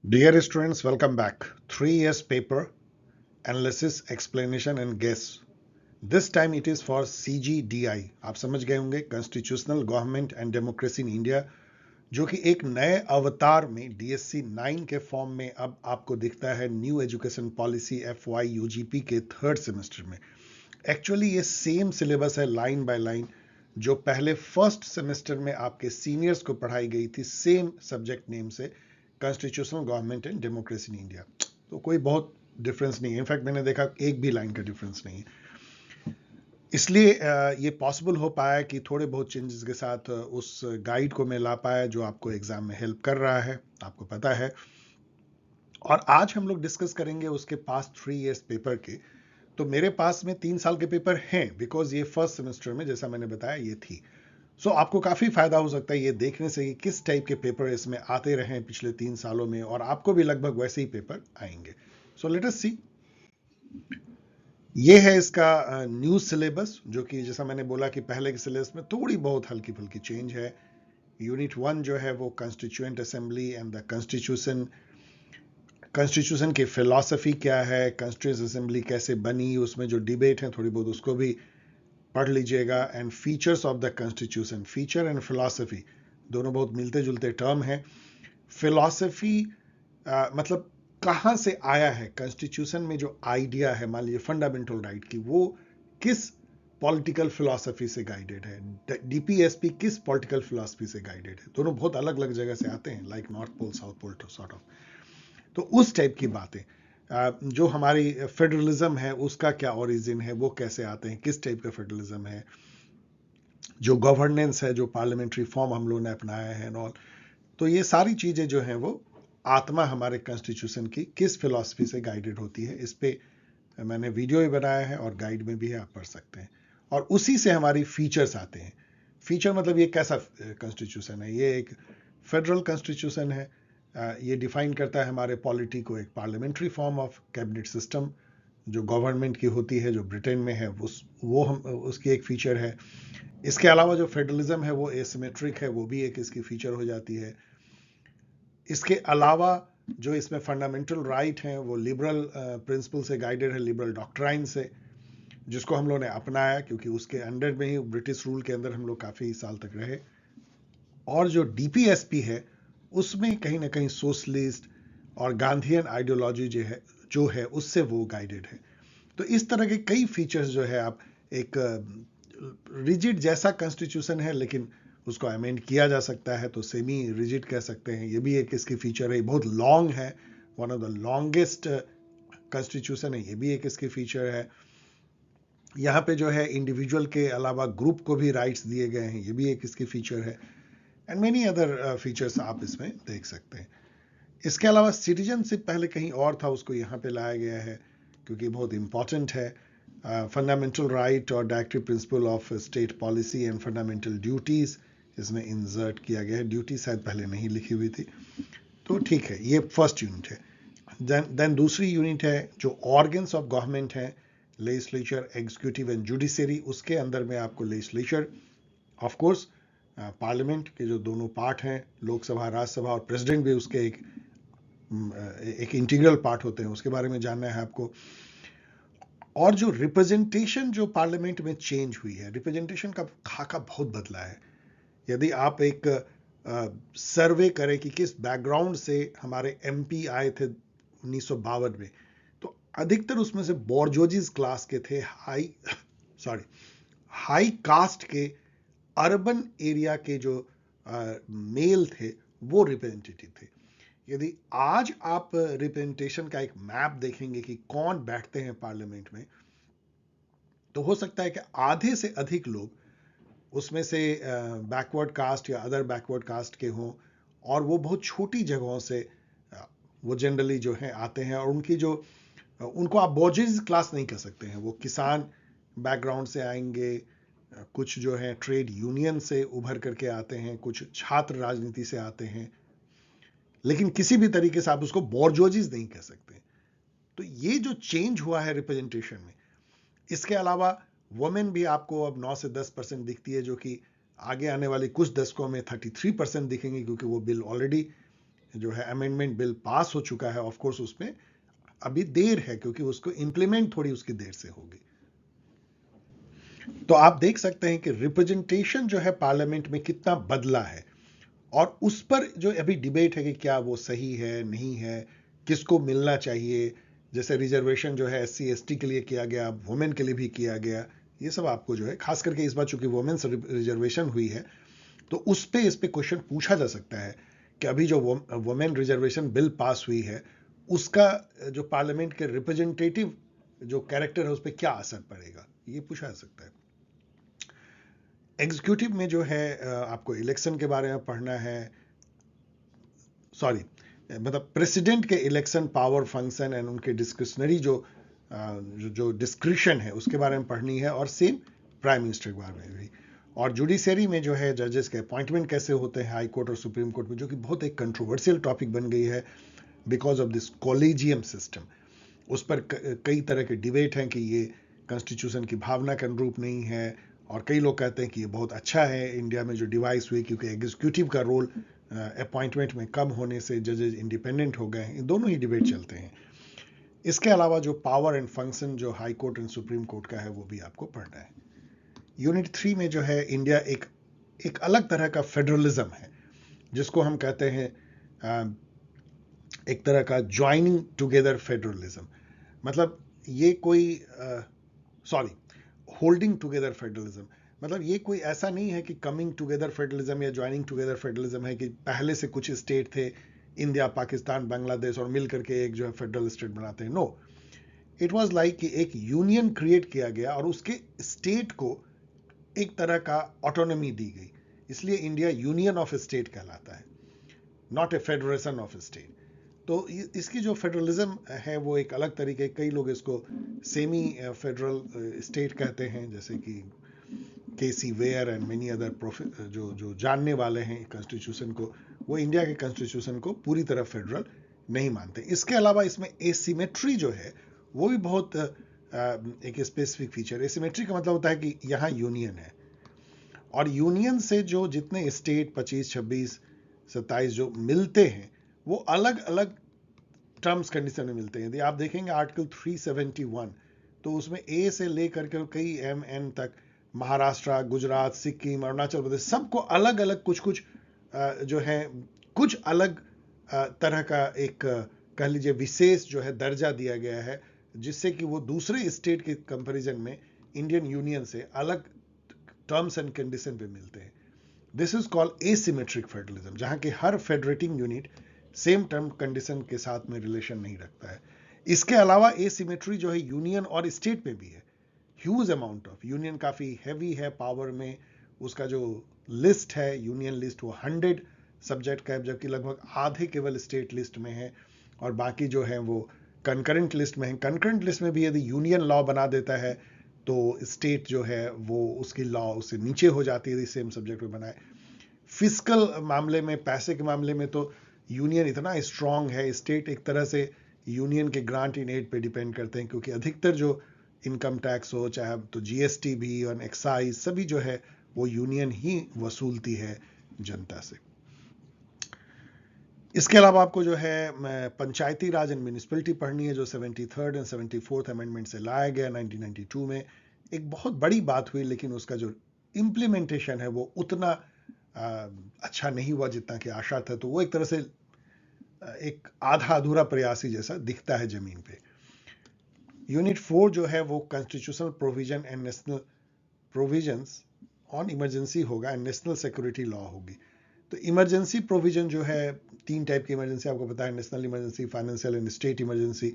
Dear students, welcome back. 3 years paper, analysis, explanation and guess. This time it is for CGDI. आप समझ गए होंगे, constitutional government and democracy in India, जो कि एक नए अवतार में DSC 9 के फॉर्म में अब आपको दिखता है new education policy FY UGP के थर्ड सेमेस्टर में। एक्चुअली ये सेम सिलेबस है लाइन बाय लाइन जो पहले फर्स्ट सेमेस्टर में आपके सीनियर्स को पढ़ाई गई थी, सेम सब्जेक्ट नेम से, constitutional government and democracy in India. तो कोई बहुत डिफरेंस नहीं है, इनफैक्ट मैंने देखा एक भी लाइन का डिफरेंस नहीं है। इसलिए ये पॉसिबल हो पाया कि थोड़े बहुत चेंजेस के साथ उस गाइड को मैं ला पाया जो आपको एग्जाम में हेल्प कर रहा है, आपको पता है। और आज हम लोग डिस्कस करेंगे उसके पास 3 इयर्स पेपर के। तो मेरे पास में 3 साल के पेपर हैं, बिकॉज ये फर्स्ट सेमेस्टर में, जैसा मैंने बताया, ये थी। सो आपको काफी फायदा हो सकता है ये देखने से कि किस टाइप के पेपर इसमें आते रहे हैं पिछले 3 सालों में, और आपको भी लगभग वैसे ही पेपर आएंगे। सो लेट अस सी। ये है इसका न्यू सिलेबस, जो कि जैसा मैंने बोला कि पहले के सिलेबस में थोड़ी बहुत हल्की फुल्की चेंज है। यूनिट 1 जो है वो constituent assembly and the constitution, constitution की फिलॉसफी क्या है, कॉन्स्टिट्यूएंट असेंबली कैसे बनी, उसमें जो डिबेट है थोड़ी बहुत उसको भी पढ़ लीजिएगा। And features of the constitution, feature and philosophy दोनों बहुत मिलते जुलते टर्म है। फिलॉसफी मतलब कहां से आया है कॉन्स्टिट्यूशन में, जो आइडिया है मान लीजिए फंडामेंटल राइट की, वो किस पॉलिटिकल फिलॉसफी से गाइडेड है, डीपीएसपी किस पॉलिटिकल फिलॉसफी से गाइडेड है। दोनों बहुत अलग अलग जगह से आते हैं, like north pole south pole sort of. तो उस टाइप की बातें, जो हमारी फेडरलिज्म है उसका क्या ओरिजिन है, वो कैसे आते हैं, किस टाइप का फेडरलिज्म है, जो गवर्नेंस है, जो पार्लियामेंट्री फॉर्म हम लोगों ने अपनाया है, ऑल। तो ये सारी चीजें जो हैं वो आत्मा हमारे कॉन्स्टिट्यूशन की किस फिलॉसफी से गाइडेड होती है, इस पे मैंने वीडियो भी बनाया है और गाइड में भी है, आप पढ़ सकते हैं। और उसी से हमारी फीचर्स आते हैं। फीचर मतलब ये कैसा कॉन्स्टिट्यूशन है, ये एक फेडरल कॉन्स्टिट्यूशन है। ये डिफाइन करता है हमारे पॉलिटी को, एक parliamentary form of cabinet system जो गवर्नमेंट की होती है, जो ब्रिटेन में है, वो हम उसकी एक फीचर है। इसके अलावा जो फेडरलिज्म है वो एसिमेट्रिक है, वो भी एक इसकी फीचर हो जाती है। इसके अलावा जो इसमें फंडामेंटल राइट हैं वो लिबरल प्रिंसिपल से गाइडेड है, लिबरल डॉक्ट्राइन से, जिसको हम लोगों ने अपनाया क्योंकि उसके अंडर में ही, ब्रिटिश रूल के अंदर हम लोग काफी साल तक रहे। और जो डीपीएसपी है उसमें कहीं ना कहीं सोशलिस्ट और गांधीयन आइडियोलॉजी जो है उससे वो गाइडेड है। तो इस तरह के कई फीचर्स जो है, आप एक रिजिड जैसा कॉन्स्टिट्यूशन है लेकिन उसको अमेंड किया जा सकता है, तो सेमी रिजिड कह सकते हैं, ये भी एक इसकी फीचर है। बहुत लॉन्ग है, one of the longest constitution है, ये भी एक इसकी फीचर है। यहाँ पे जो है इंडिविजुअल के अलावा ग्रुप को भी राइट्स दिए गए हैं, ये भी एक इसकी फीचर है। एंड मेनी अदर फीचर्स आप इसमें देख सकते हैं। इसके अलावा सिटीजनशिप पहले कहीं और था, उसको यहाँ पे लाया गया है क्योंकि बहुत इंपॉर्टेंट है। फंडामेंटल राइट और directive principle of state policy and fundamental duties इसमें इंसर्ट किया गया है। ड्यूटी शायद पहले नहीं लिखी हुई थी, तो ठीक है, ये फर्स्ट यूनिट है। देन दूसरी यूनिट है जो ऑर्गन्स ऑफ गवर्नमेंट है, लेजिस्लेचर, एग्जीक्यूटिव एंड जुडिशरी। उसके अंदर में आपको लेजिस्लेचर, ऑफ कोर्स पार्लियामेंट के जो दोनों पार्ट हैं, लोकसभा राज्यसभा, और प्रेसिडेंट भी उसके एक इंटीग्रल पार्ट होते हैं, उसके बारे में जानना है आपको। और जो रिप्रेजेंटेशन जो पार्लियामेंट में चेंज हुई है, रिप्रेजेंटेशन का खाका बहुत बदला है। यदि आप एक सर्वे करें कि किस बैकग्राउंड से हमारे एमपी आए थे 1952 में, तो अधिकतर उसमें से बोर्जोजीज क्लास के थे, हाई कास्ट के, अर्बन एरिया के जो मेल थे वो रिप्रेजेंटेटिव थे। यदि आज आप रिप्रेजेंटेशन का एक मैप देखेंगे कि कौन बैठते हैं पार्लियामेंट में, तो हो सकता है कि आधे से अधिक लोग उसमें से बैकवर्ड कास्ट या अदर बैकवर्ड कास्ट के हों, और वो बहुत छोटी जगहों से वो जनरली जो है आते हैं। और उनकी जो उनको आप बोर्जिस क्लास नहीं कह सकते हैं, वो किसान बैकग्राउंड से आएंगे, कुछ जो है ट्रेड यूनियन से उभर करके आते हैं, कुछ छात्र राजनीति से आते हैं, लेकिन किसी भी तरीके से आप उसको बोर्जोजीज नहीं कह सकते। तो ये जो चेंज हुआ है रिप्रेजेंटेशन में, इसके अलावा वुमेन भी आपको अब 9 से 10% दिखती है, जो कि आगे आने वाले कुछ दशकों में 33% दिखेंगे, क्योंकि वो बिल ऑलरेडी जो है अमेंडमेंट बिल पास हो चुका है, ऑफ कोर्स उसमें अभी देर है क्योंकि उसको इंप्लीमेंट थोड़ी उसकी देर से होगी। तो आप देख सकते हैं कि रिप्रेजेंटेशन जो है पार्लियामेंट में कितना बदला है, और उस पर जो अभी डिबेट है कि क्या वो सही है नहीं है, किसको मिलना चाहिए। जैसे रिजर्वेशन जो है SC ST के लिए किया गया, वुमेन के लिए भी किया गया, ये सब आपको जो है खास करके इस बार चूंकि वुमेन्स रिजर्वेशन हुई है तो उस पे क्वेश्चन पूछा जा सकता है कि अभी जो वुमेन रिजर्वेशन बिल पास हुई है उसका जो पार्लियामेंट के रिप्रेजेंटेटिव जो कैरेक्टर है उस पर क्या असर पड़ेगा, ये पूछा जा सकता है। एग्जीक्यूटिव में जो है आपको इलेक्शन के बारे में पढ़ना है, सॉरी मतलब प्रेसिडेंट के इलेक्शन पावर फंक्शन एंड उनके डिस्क्रिशनरी जो डिस्क्रिशन है उसके बारे में पढ़नी है, और सेम प्राइम मिनिस्टर के बारे में भी। और जुडिशरी में जो है जजेस के अपॉइंटमेंट कैसे होते हैं हाई कोर्ट और सुप्रीम कोर्ट में, जो कि बहुत एक कंट्रोवर्शियल टॉपिक बन गई है because of this collegium system. उस पर कई तरह के डिबेट हैं कि ये कॉन्स्टिट्यूशन की भावना के अनुरूप नहीं है, और कई लोग कहते हैं कि ये बहुत अच्छा है इंडिया में जो डिवाइस हुई, क्योंकि एग्जीक्यूटिव का रोल अपॉइंटमेंट में कम होने से जजेस इंडिपेंडेंट हो गए हैं। ये दोनों ही डिबेट चलते हैं। इसके अलावा जो पावर एंड फंक्शन जो high court and supreme court का है वो भी आपको पढ़ना है। यूनिट 3 में जो है इंडिया एक अलग तरह का फेडरलिज्म है जिसको हम कहते हैं एक तरह का ज्वाइनिंग टुगेदर फेडरलिज्म। मतलब ये कोई सॉरी होल्डिंग टुगेदर फेडरलिज्म, मतलब ये कोई ऐसा नहीं है कि कमिंग टुगेदर फेडरलिज्म या ज्वाइनिंग टुगेदर फेडरलिज्म है कि पहले से कुछ स्टेट थे, इंडिया पाकिस्तान बांग्लादेश, और मिलकर के एक जो है फेडरल स्टेट बनाते हैं। नो, इट वाज लाइक कि एक यूनियन क्रिएट किया गया और उसके स्टेट को एक तरह का ऑटोनॉमी दी गई, इसलिए इंडिया यूनियन ऑफ स्टेट कहलाता है, not a federation of state. तो इसकी जो फेडरलिज्म है वो एक अलग तरीके, कई लोग इसको सेमी फेडरल स्टेट कहते हैं, जैसे कि KC Wheare and many other जो जानने वाले हैं कॉन्स्टिट्यूशन को, वो इंडिया के कॉन्स्टिट्यूशन को पूरी तरह फेडरल नहीं मानते। इसके अलावा इसमें एसिमेट्री जो है वो भी बहुत एक स्पेसिफिक फीचर। एसिमेट्री का मतलब होता है कि यहाँ यूनियन है, और यूनियन से जो जितने स्टेट 25, 26, 27 जो मिलते हैं वो अलग अलग टर्म्स कंडीशन में मिलते हैं। यदि आप देखेंगे आर्टिकल 371 तो उसमें ए से लेकर के कई MN तक महाराष्ट्र, गुजरात, सिक्किम, अरुणाचल प्रदेश सबको अलग अलग कुछ कुछ जो है कुछ अलग तरह का एक कह लीजिए विशेष जो है दर्जा दिया गया है, जिससे कि वो दूसरे स्टेट के कंपैरिजन में इंडियन यूनियन से अलग टर्म्स एंड कंडीशन पे मिलते हैं। This is called asymmetric federalism, जहां कि हर federating unit same term condition के साथ में रिलेशन नहीं रखता है। इसके अलावा एसिमेट्री जो है यूनियन और स्टेट में भी है। ह्यूज अमाउंट ऑफ यूनियन काफी हैवी है पावर में, उसका जो लिस्ट है यूनियन लिस्ट वो 100 सब्जेक्ट का है, जबकि लगभग आधे केवल स्टेट लिस्ट में है और बाकी जो है वो कंकरेंट लिस्ट में है। कंकरेंट लिस्ट में भी यदि यूनियन लॉ बना देता है तो स्टेट जो है वो उसकी लॉ उससे नीचे हो जाती है यदि सेम सब्जेक्ट में बनाए। फिजिकल मामले में, पैसे के मामले में तो यूनियन इतना स्ट्रांग है, स्टेट एक तरह से यूनियन के ग्रांट इन एड पे डिपेंड करते हैं, क्योंकि अधिकतर जो इनकम टैक्स हो चाहे तो GST भी और एक्साइज सभी जो है वो यूनियन ही वसूलती है जनता से। इसके अलावा आपको जो है पंचायती राज एंड म्यूनिसिपलिटी पढ़नी है, जो 73rd एंड 74th अमेंडमेंट से लाया गया 1992 में। एक बहुत बड़ी बात हुई, लेकिन उसका जो इम्प्लीमेंटेशन है वो उतना अच्छा नहीं हुआ जितना कि आशा था, तो वो एक तरह से एक आधा अधूरा प्रयास ही जैसा दिखता है जमीन पे। यूनिट 4 जो है वो constitutional provision and national provisions on emergency होगा एंड नेशनल सिक्योरिटी लॉ होगी। तो इमरजेंसी प्रोविजन जो है, 3 टाइप की इमरजेंसी आपको पता है, national emergency, financial and state emergency.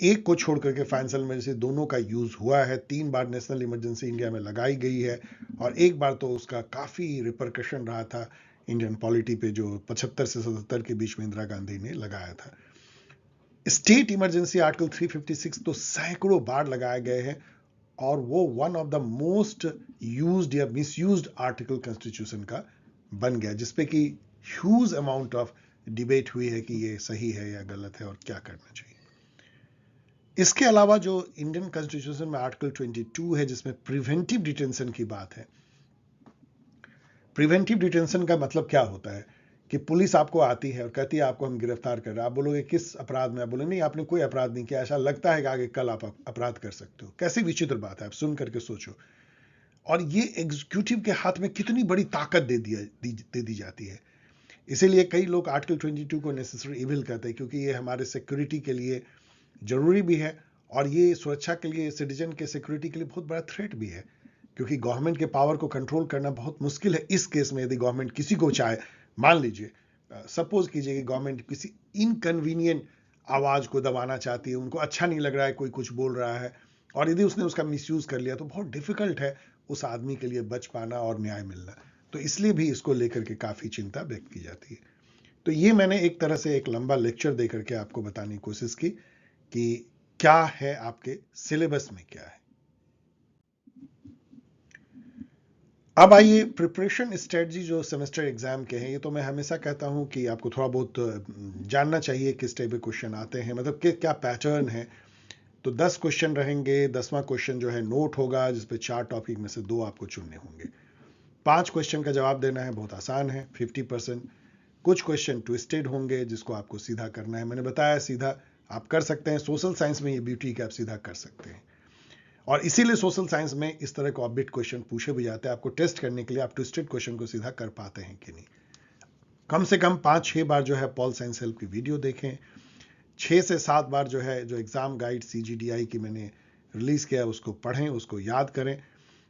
एक को छोड़ करके फाइनेंशियल इमरजेंसी दोनों का यूज हुआ है। 3 बार नेशनल इमरजेंसी इंडिया में लगाई गई है, और एक बार तो उसका काफी रिपरकशन रहा था इंडियन पॉलिटी पे, जो 75 से 77 के बीच में इंदिरा गांधी ने लगाया था। स्टेट इमरजेंसी आर्टिकल 356 तो सैकड़ों बार लगाए गए हैं, और वो one of the most used या मिसयूज्ड आर्टिकल कॉन्स्टिट्यूशन का बन गया, जिसपे कि ह्यूज अमाउंट ऑफ डिबेट हुई है कि ये सही है या गलत है और क्या करना चाहिए। इसके अलावा जो इंडियन कॉन्स्टिट्यूशन में आर्टिकल 22 है जिसमें प्रिवेंटिव डिटेंशन की बात है। प्रिवेंटिव डिटेंशन का मतलब क्या होता है कि पुलिस आपको आती है और कहती है आपको हम गिरफ्तार कर रहे हैं, आप बोलोगे किस अपराध में? आप बोलोगे नहीं आपने कोई अपराध नहीं किया, ऐसा लगता है कि आगे कल आप अपराध कर सकते हो। कैसी विचित्र बात है, आप सुन करके सोचो। और ये एग्जीक्यूटिव के हाथ में कितनी बड़ी ताकत दे दी जाती है। इसीलिए कई लोग आर्टिकल 22 को नेसेसरी इविल कहते हैं, क्योंकि ये हमारे सिक्योरिटी के लिए जरूरी भी है और ये सुरक्षा के लिए, सिटीजन के सिक्योरिटी के लिए बहुत बड़ा थ्रेट भी है, क्योंकि गवर्नमेंट के पावर को कंट्रोल करना बहुत मुश्किल है। इस केस में यदि गवर्नमेंट किसी को चाहे, मान लीजिए सपोज कीजिए कि गवर्नमेंट किसी इनकन्वीनियंट आवाज को दबाना चाहती है, उनको अच्छा नहीं लग रहा है कोई कुछ बोल रहा है, और यदि उसने उसका मिसयूज कर लिया तो बहुत डिफिकल्ट है उस आदमी के लिए बच पाना और न्याय मिलना। तो इसलिए भी इसको लेकर के काफी चिंता व्यक्त की जाती है। तो ये मैंने एक तरह से एक लंबा लेक्चर दे करके आपको बताने की कोशिश की कि क्या है आपके सिलेबस में, क्या है। अब आइए प्रिपरेशन स्ट्रेटजी जो सेमेस्टर एग्जाम के हैं, ये तो मैं हमेशा कहता हूं कि आपको थोड़ा बहुत जानना चाहिए किस टाइप के क्वेश्चन आते हैं, मतलब कि क्या पैटर्न है। तो 10 क्वेश्चन रहेंगे, 10वां क्वेश्चन जो है नोट होगा, जिसपे 4 टॉपिक में से 2 आपको चुनने होंगे। 5 क्वेश्चन का जवाब देना है, बहुत आसान है, 50%। कुछ क्वेश्चन ट्विस्टेड होंगे जिसको आपको सीधा करना है। मैंने बताया सीधा आप कर सकते हैं, सोशल साइंस में ये ब्यूटी कि आप सीधा कर सकते हैं, और इसीलिए सोशल साइंस में इस तरह के ऑब्जेक्ट क्वेश्चन पूछे भी जाते हैं, आपको टेस्ट करने के लिए आप ट्विस्टेड क्वेश्चन को सीधा कर पाते हैं कि नहीं। कम से कम 5-6 बार जो है पॉल साइंस हेल्प की वीडियो देखें, 6 से 7 बार जो है जो एग्जाम गाइड CGDI की मैंने रिलीज किया उसको पढ़ें, उसको याद करें,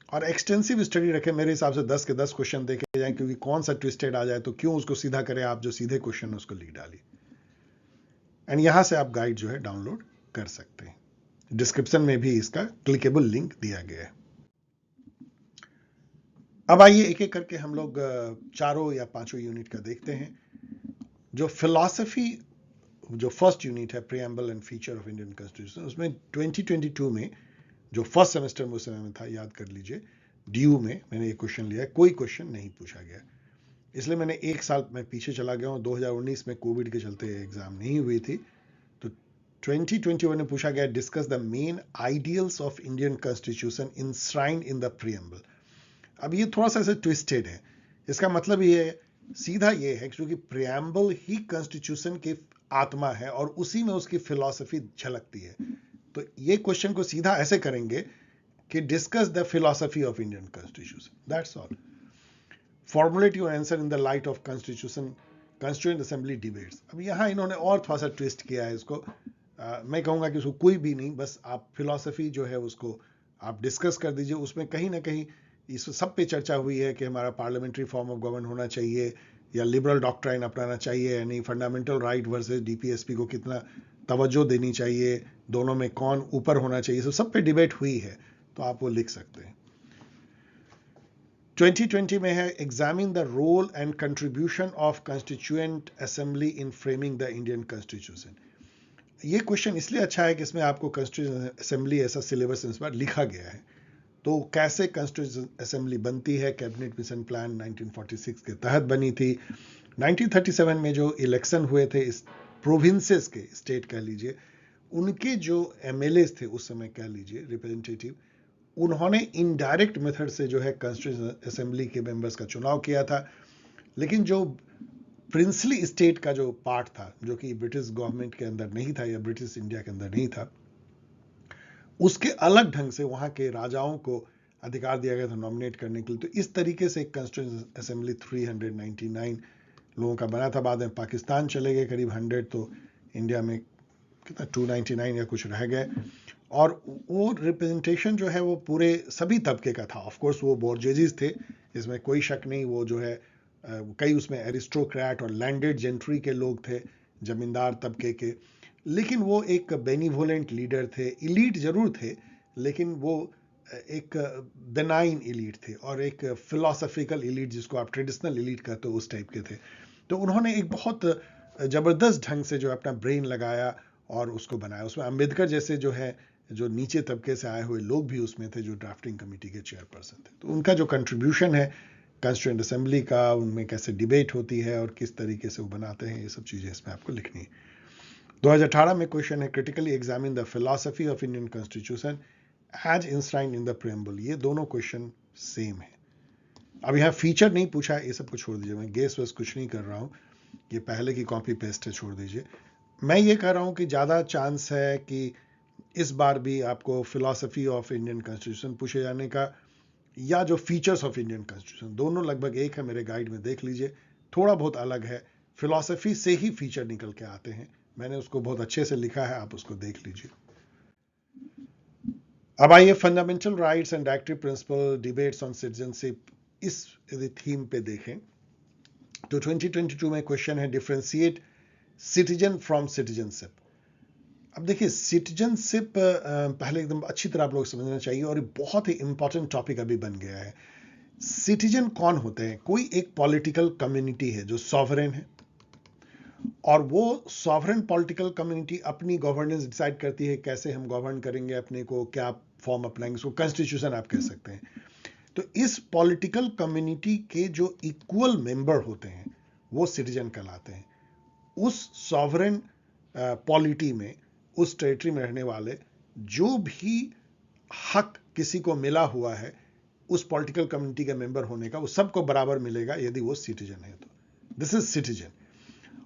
और एक्सटेंसिव स्टडी रखें। मेरे हिसाब से 10 के 10 क्वेश्चन देखे जाएं, क्योंकि कौन सा ट्विस्टेड आ जाए तो क्यों उसको सीधा करें आप, जो सीधे क्वेश्चन उसको लिख डालिए। एंड यहां से आप गाइड जो है डाउनलोड कर सकते हैं, डिस्क्रिप्शन में भी इसका क्लिकेबल लिंक दिया गया है। अब आइए एक एक करके हम लोग 4 या 5 यूनिट का देखते हैं। जो फिलॉसफी, जो फर्स्ट यूनिट है preamble and feature of Indian constitution, उसमें 2022 में जो फर्स्ट सेमेस्टर में उस समय में था, याद कर लीजिए, DU में मैंने ये क्वेश्चन लिया है, कोई क्वेश्चन नहीं पूछा गया, इसलिए मैंने एक साल में पीछे चला गया हूँ। 2019 में कोविड के चलते एग्जाम नहीं हुई थी, तो 2021 में पूछा गया discuss the main ideals of Indian constitution enshrined in the preamble. अब ये थोड़ा सा ऐसे ट्विस्टेड है, इसका मतलब ये सीधा ये है क्योंकि प्रीएम्बल ही कॉन्स्टिट्यूशन की आत्मा है और उसी में उसकी फिलॉसफी झलकती है। तो ये क्वेश्चन को सीधा ऐसे करेंगे कि discuss the philosophy of Indian constitution, that's all. Formulate your answer in the light of constitution constituent assembly debates. अब यहाँ इन्होंने और थोड़ा सा ट्विस्ट किया है इसको। मैं कहूँगा कि उसको कोई भी नहीं, बस आप फिलॉसफी जो है उसको आप डिस्कस कर दीजिए। उसमें कहीं ना कहीं इस सब पे चर्चा हुई है कि हमारा पार्लियामेंट्री फॉर्म ऑफ गवर्नमेंट होना चाहिए या लिबरल डॉक्ट्राइन अपनाना चाहिए, यानी फंडामेंटल राइट वर्सेस DPSP को कितना तवज्जो देनी चाहिए, दोनों में कौन ऊपर होना चाहिए, सब पे डिबेट हुई है, तो आप वो लिख सकते हैं। 2020 में है examine the role and contribution of constituent assembly in framing the Indian constitution. ये क्वेश्चन इसलिए अच्छा है कि इसमें आपको कॉन्स्टिट्यूशन असेंबली ऐसा सिलेबस इस बार लिखा गया है, तो कैसे कॉन्स्टिट्यूशन असेंबली बनती है, कैबिनेट मिशन प्लान 1946 के तहत बनी थी। 1937 में जो इलेक्शन हुए थे इस प्रोविंसेस के, स्टेट कह लीजिए, उनके जो MLAs थे उस समय कह लीजिए रिप्रेजेंटेटिव, उन्होंने इनडायरेक्ट मेथड से जो है कॉन्स्टिट्यूशन असेंबली के मेंबर्स का चुनाव किया था। लेकिन जो प्रिंसली स्टेट का जो पार्ट था, जो कि ब्रिटिश गवर्नमेंट के अंदर नहीं था या ब्रिटिश इंडिया के अंदर नहीं था, उसके अलग ढंग से वहां के राजाओं को अधिकार दिया गया था नॉमिनेट करने के लिए। तो इस तरीके से कॉन्स्टिट्यूशन असेंबली 399 लोगों का बना था। बाद में पाकिस्तान चले गए करीब 100, तो इंडिया में कितना 299 या कुछ रह गए। और वो रिप्रेजेंटेशन जो है वो पूरे सभी तबके का था। ऑफ कोर्स वो बोर्जेजीज थे, इसमें कोई शक नहीं, वो जो है कई उसमें एरिस्टोक्रेट और लैंडेड जेंट्री के लोग थे, जमींदार तबके के, लेकिन वो एक बेनिवोलेंट लीडर थे, इलीट जरूर थे, लेकिन वो एक बेनाइन इलीट थे और एक फिलोसॉफिकल इलीट, जिसको आप ट्रेडिशनल इलीट कहते हो, उस टाइप के थे। तो उन्होंने एक बहुत जबरदस्त ढंग से जो अपना ब्रेन लगाया और उसको बनाया। उसमें अंबेडकर जैसे जो है, जो नीचे तबके से आए हुए लोग भी उसमें थे, जो ड्राफ्टिंग कमेटी के चेयरपर्सन थे। तो उनका जो कंट्रीब्यूशन है कॉन्स्टिट्यूएंट असेंबली का, उनमें कैसे डिबेट होती है और किस तरीके से वो बनाते हैं, ये सब चीजें इसमें आपको लिखनी है। 2018 में क्वेश्चन है critically examine the philosophy of Indian constitution as enshrined in the preamble. ये दोनों क्वेश्चन सेम है। अब यहाँ फीचर नहीं पूछा है, ये सब कुछ छोड़ दीजिए, मैं गेस वेस कुछ नहीं कर रहा हूँ। ये पहले की कॉपी पेस्ट है, छोड़ दीजिए। मैं ये कह रहा हूँ कि ज़्यादा चांस है कि इस बार भी आपको फिलॉसफी ऑफ इंडियन कॉन्स्टिट्यूशन पूछे जाने का, या जो फीचर्स ऑफ इंडियन कॉन्स्टिट्यूशन, दोनों लगभग एक है, मेरे गाइड में देख लीजिए। थोड़ा बहुत अलग है, फिलॉसफी से ही फीचर निकल के आते हैं, मैंने उसको बहुत अच्छे से लिखा है, आप उसको देख लीजिए। अब आइए fundamental rights and directive principle debates on citizenship, इस थीम पे देखें तो 2022 में क्वेश्चन है डिफरेंशिएट सिटीजन फ्रॉम सिटीजनशिप। अब देखिए सिटीजनशिप पहले एकदम अच्छी तरह आप लोग समझना चाहिए, और बहुत ही इंपॉर्टेंट टॉपिक अभी बन गया है। सिटीजन कौन होते हैं? कोई एक पॉलिटिकल कम्युनिटी है जो सॉवरेन है, और वो सॉवरेन पॉलिटिकल कम्युनिटी अपनी गवर्नेंस डिसाइड करती है, कैसे हम गवर्न करेंगे अपने को, क्या फॉर्म अपनाएंगे, उसको कॉन्स्टिट्यूशन आप कह सकते हैं। तो इस पॉलिटिकल कम्युनिटी के जो इक्वल मेंबर होते हैं वो सिटीजन कहलाते हैं। उस सॉवरेन पॉलिटी में, उस टेरिटरी में रहने वाले जो भी हक किसी को मिला हुआ है उस पॉलिटिकल कम्युनिटी के मेंबर होने का, वो सबको बराबर मिलेगा यदि वो सिटीजन है। तो दिस इज सिटीजन।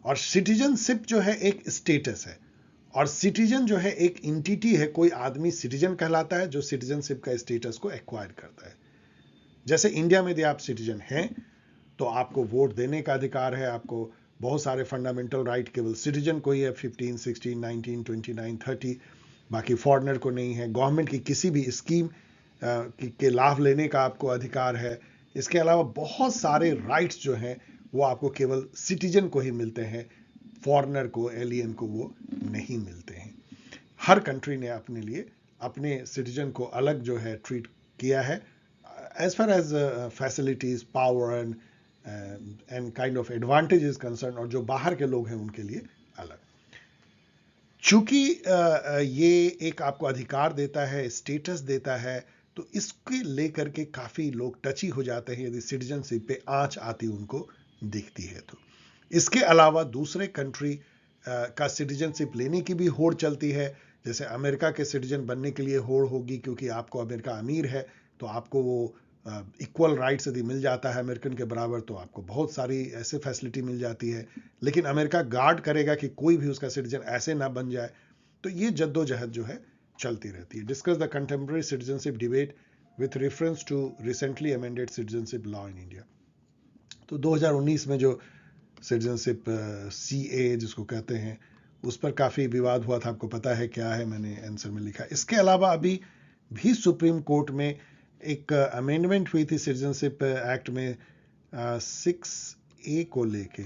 और सिटीजनशिप जो है एक स्टेटस है, और सिटीजन जो है एक इंटिटी है। कोई आदमी सिटीजन कहलाता है जो सिटीजनशिप का स्टेटस को एक्वायर करता है। जैसे इंडिया में यदि आप सिटीजन हैं तो आपको वोट देने का अधिकार है, आपको बहुत सारे फंडामेंटल राइट केवल सिटीजन को ही है, 15, 16, 19, 29, 30, बाकी फॉरेनर को नहीं है। गवर्नमेंट की किसी भी स्कीम के लाभ लेने का आपको अधिकार है। इसके अलावा बहुत सारे राइट्स जो हैं वो आपको केवल सिटीजन को ही मिलते हैं, फॉरेनर को, एलियन को वो नहीं मिलते हैं। हर कंट्री ने अपने लिए अपने सिटीजन को अलग जो है ट्रीट किया है, as far as facilities, power and kind of advantage is concerned, और जो बाहर के लोग हैं उनके लिए अलग। चूंकि ये एक आपको अधिकार देता है, स्टेटस देता है, तो इसके लेकर के काफी लोग टची हो जाते हैं यदि सिटीजनशिप पे आंच आती उनको दिखती है तो। इसके अलावा दूसरे कंट्री का सिटीजनशिप लेने की भी होड़ चलती है। जैसे अमेरिका के सिटीजन बनने के लिए होड़ होगी, क्योंकि आपको अमेरिका अमीर है तो आपको वो इक्वल राइट्स यदि मिल जाता है अमेरिकन के बराबर, तो आपको बहुत सारी ऐसे फैसिलिटी मिल जाती है। लेकिन अमेरिका गार्ड करेगा कि कोई भी उसका सिटीजन ऐसे ना बन जाए। तो ये जद्दोजहद जो है चलती रहती है। Discuss the contemporary citizenship debate with reference to recently amended citizenship law in India. तो 2019 में जो सिटीजनशिप CA जिसको कहते हैं, उस पर काफ़ी विवाद हुआ था, आपको पता है क्या है, मैंने आंसर में लिखा। इसके अलावा अभी भी सुप्रीम कोर्ट में एक अमेंडमेंट हुई थी सिटीजनशिप एक्ट में 6A को लेके,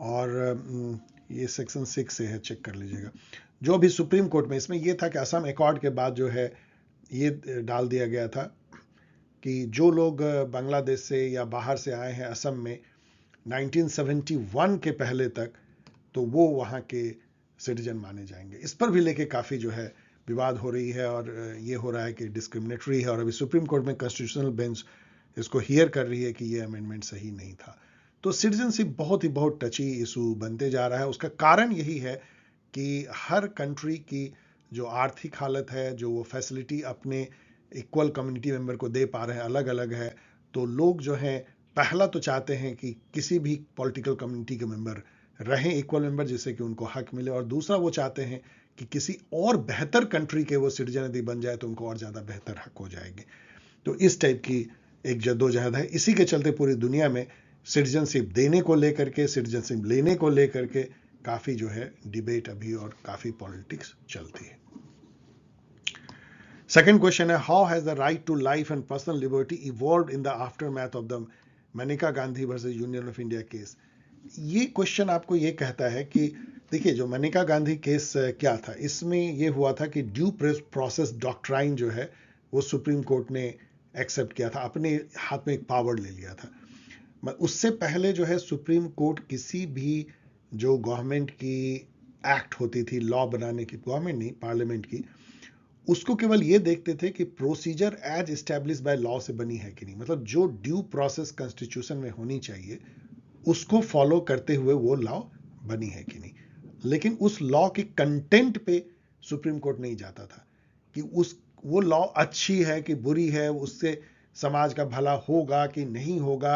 और ये सेक्शन 6 से है, चेक कर लीजिएगा। जो भी सुप्रीम कोर्ट में, इसमें ये था कि असम अकॉर्ड के बाद जो है ये डाल दिया गया था कि जो लोग बांग्लादेश से या बाहर से आए हैं असम में 1971 के पहले तक, तो वो वहाँ के सिटीजन माने जाएंगे। इस पर भी लेके काफ़ी जो है विवाद हो रही है, और ये हो रहा है कि डिस्क्रिमिनेटरी है, और अभी सुप्रीम कोर्ट में कॉन्स्टिट्यूशनल बेंच इसको हियर कर रही है कि ये अमेंडमेंट सही नहीं था। तो सिटीजनशिप बहुत टची इशू बनते जा रहा है। उसका कारण यही है कि हर कंट्री की जो आर्थिक हालत है, जो वो फैसिलिटी अपने इक्वल कम्युनिटी मेंबर को दे पा रहे हैं, अलग अलग है। तो लोग जो हैं पहला तो चाहते हैं कि किसी भी पॉलिटिकल कम्युनिटी के मेंबर रहें इक्वल मेंबर, जिससे कि उनको हक मिले, और दूसरा वो चाहते हैं कि किसी और बेहतर कंट्री के वो सिटीजन यदि बन जाए तो उनको और ज़्यादा बेहतर हक हो जाएंगे। तो इस टाइप की एक जद्दोजहद है। इसी के चलते पूरी दुनिया में सिटीजनशिप देने को लेकर के, सिटीजनशिप लेने को लेकर के काफ़ी जो है डिबेट अभी और काफ़ी पॉलिटिक्स चलती है। सेकेंड क्वेश्चन है, how has the right to life and personal liberty evolved in the aftermath of the Maneka Gandhi versus union of India case. ये क्वेश्चन आपको ये कहता है कि देखिए जो मनेका गांधी केस क्या था, इसमें ये हुआ था कि ड्यू प्रोसेस डॉक्ट्राइन जो है वो सुप्रीम कोर्ट ने एक्सेप्ट किया था, अपने हाथ में एक पावर ले लिया था। उससे पहले जो है सुप्रीम कोर्ट किसी भी जो गवर्नमेंट की एक्ट होती थी लॉ बनाने की, गवर्नमेंट नहीं पार्लियामेंट की, उसको केवल ये देखते थे कि procedure as establish by law से बनी है कि नहीं, मतलब जो ड्यू प्रोसेस कॉन्स्टिट्यूशन में होनी चाहिए उसको फॉलो करते हुए वो लॉ बनी है कि नहीं। लेकिन उस लॉ के कंटेंट पे सुप्रीम कोर्ट नहीं जाता था कि वो लॉ अच्छी है कि बुरी है, उससे समाज का भला होगा कि नहीं होगा,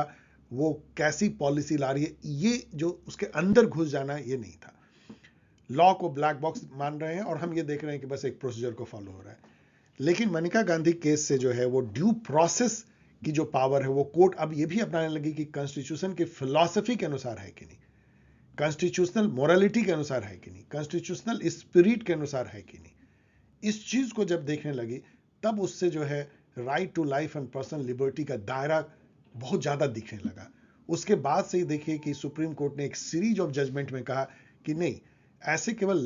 वो कैसी पॉलिसी ला रही है, ये जो उसके अंदर घुस जाना ये नहीं था। लॉ को ब्लैक बॉक्स मान रहे हैं और हम ये देख रहे हैं कि बस एक प्रोसीजर को फॉलो हो रहा है। लेकिन मनिका गांधी केस से जो है वो ड्यू प्रोसेस की जो पावर है वो कोर्ट अब ये भी अपनाने लगी कि कॉन्स्टिट्यूशन की फिलॉसफी के अनुसार है कि नहीं, कॉन्स्टिट्यूशनल मोरालिटी के अनुसार है कि नहीं, कॉन्स्टिट्यूशनल स्पिरिट के अनुसार है कि नहीं। इस चीज को जब देखने लगी तब उससे जो है right to life and personal liberty का दायरा बहुत ज्यादा दिखने लगा। उसके बाद से ही देखिए कि सुप्रीम कोर्ट ने एक सीरीज ऑफ जजमेंट में कहा कि नहीं, ऐसे केवल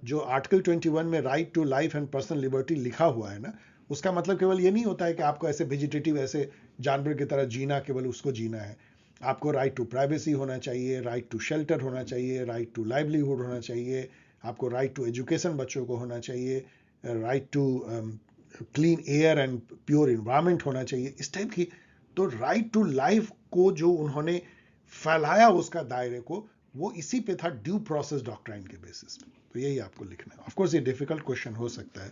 जो आर्टिकल 21 में right to life and personal liberty लिखा हुआ है ना, उसका मतलब केवल ये नहीं होता है कि आपको ऐसे वेजिटेटिव ऐसे जानवर की तरह जीना, केवल उसको जीना है। आपको राइट टू प्राइवेसी होना चाहिए, राइट टू शेल्टर होना चाहिए, राइट टू लाइवलीहुड होना चाहिए, आपको राइट टू एजुकेशन बच्चों को होना चाहिए, right to clean air and pure environment होना चाहिए, इस टाइप की। तो राइट टू लाइफ को जो उन्होंने फैलाया उसका दायरे को, वो इसी पे था ड्यू प्रोसेस डॉक्ट्राइन के बेसिस पे। तो यही आपको लिखना है। ऑफ कोर्स ये डिफिकल्ट क्वेश्चन हो सकता है।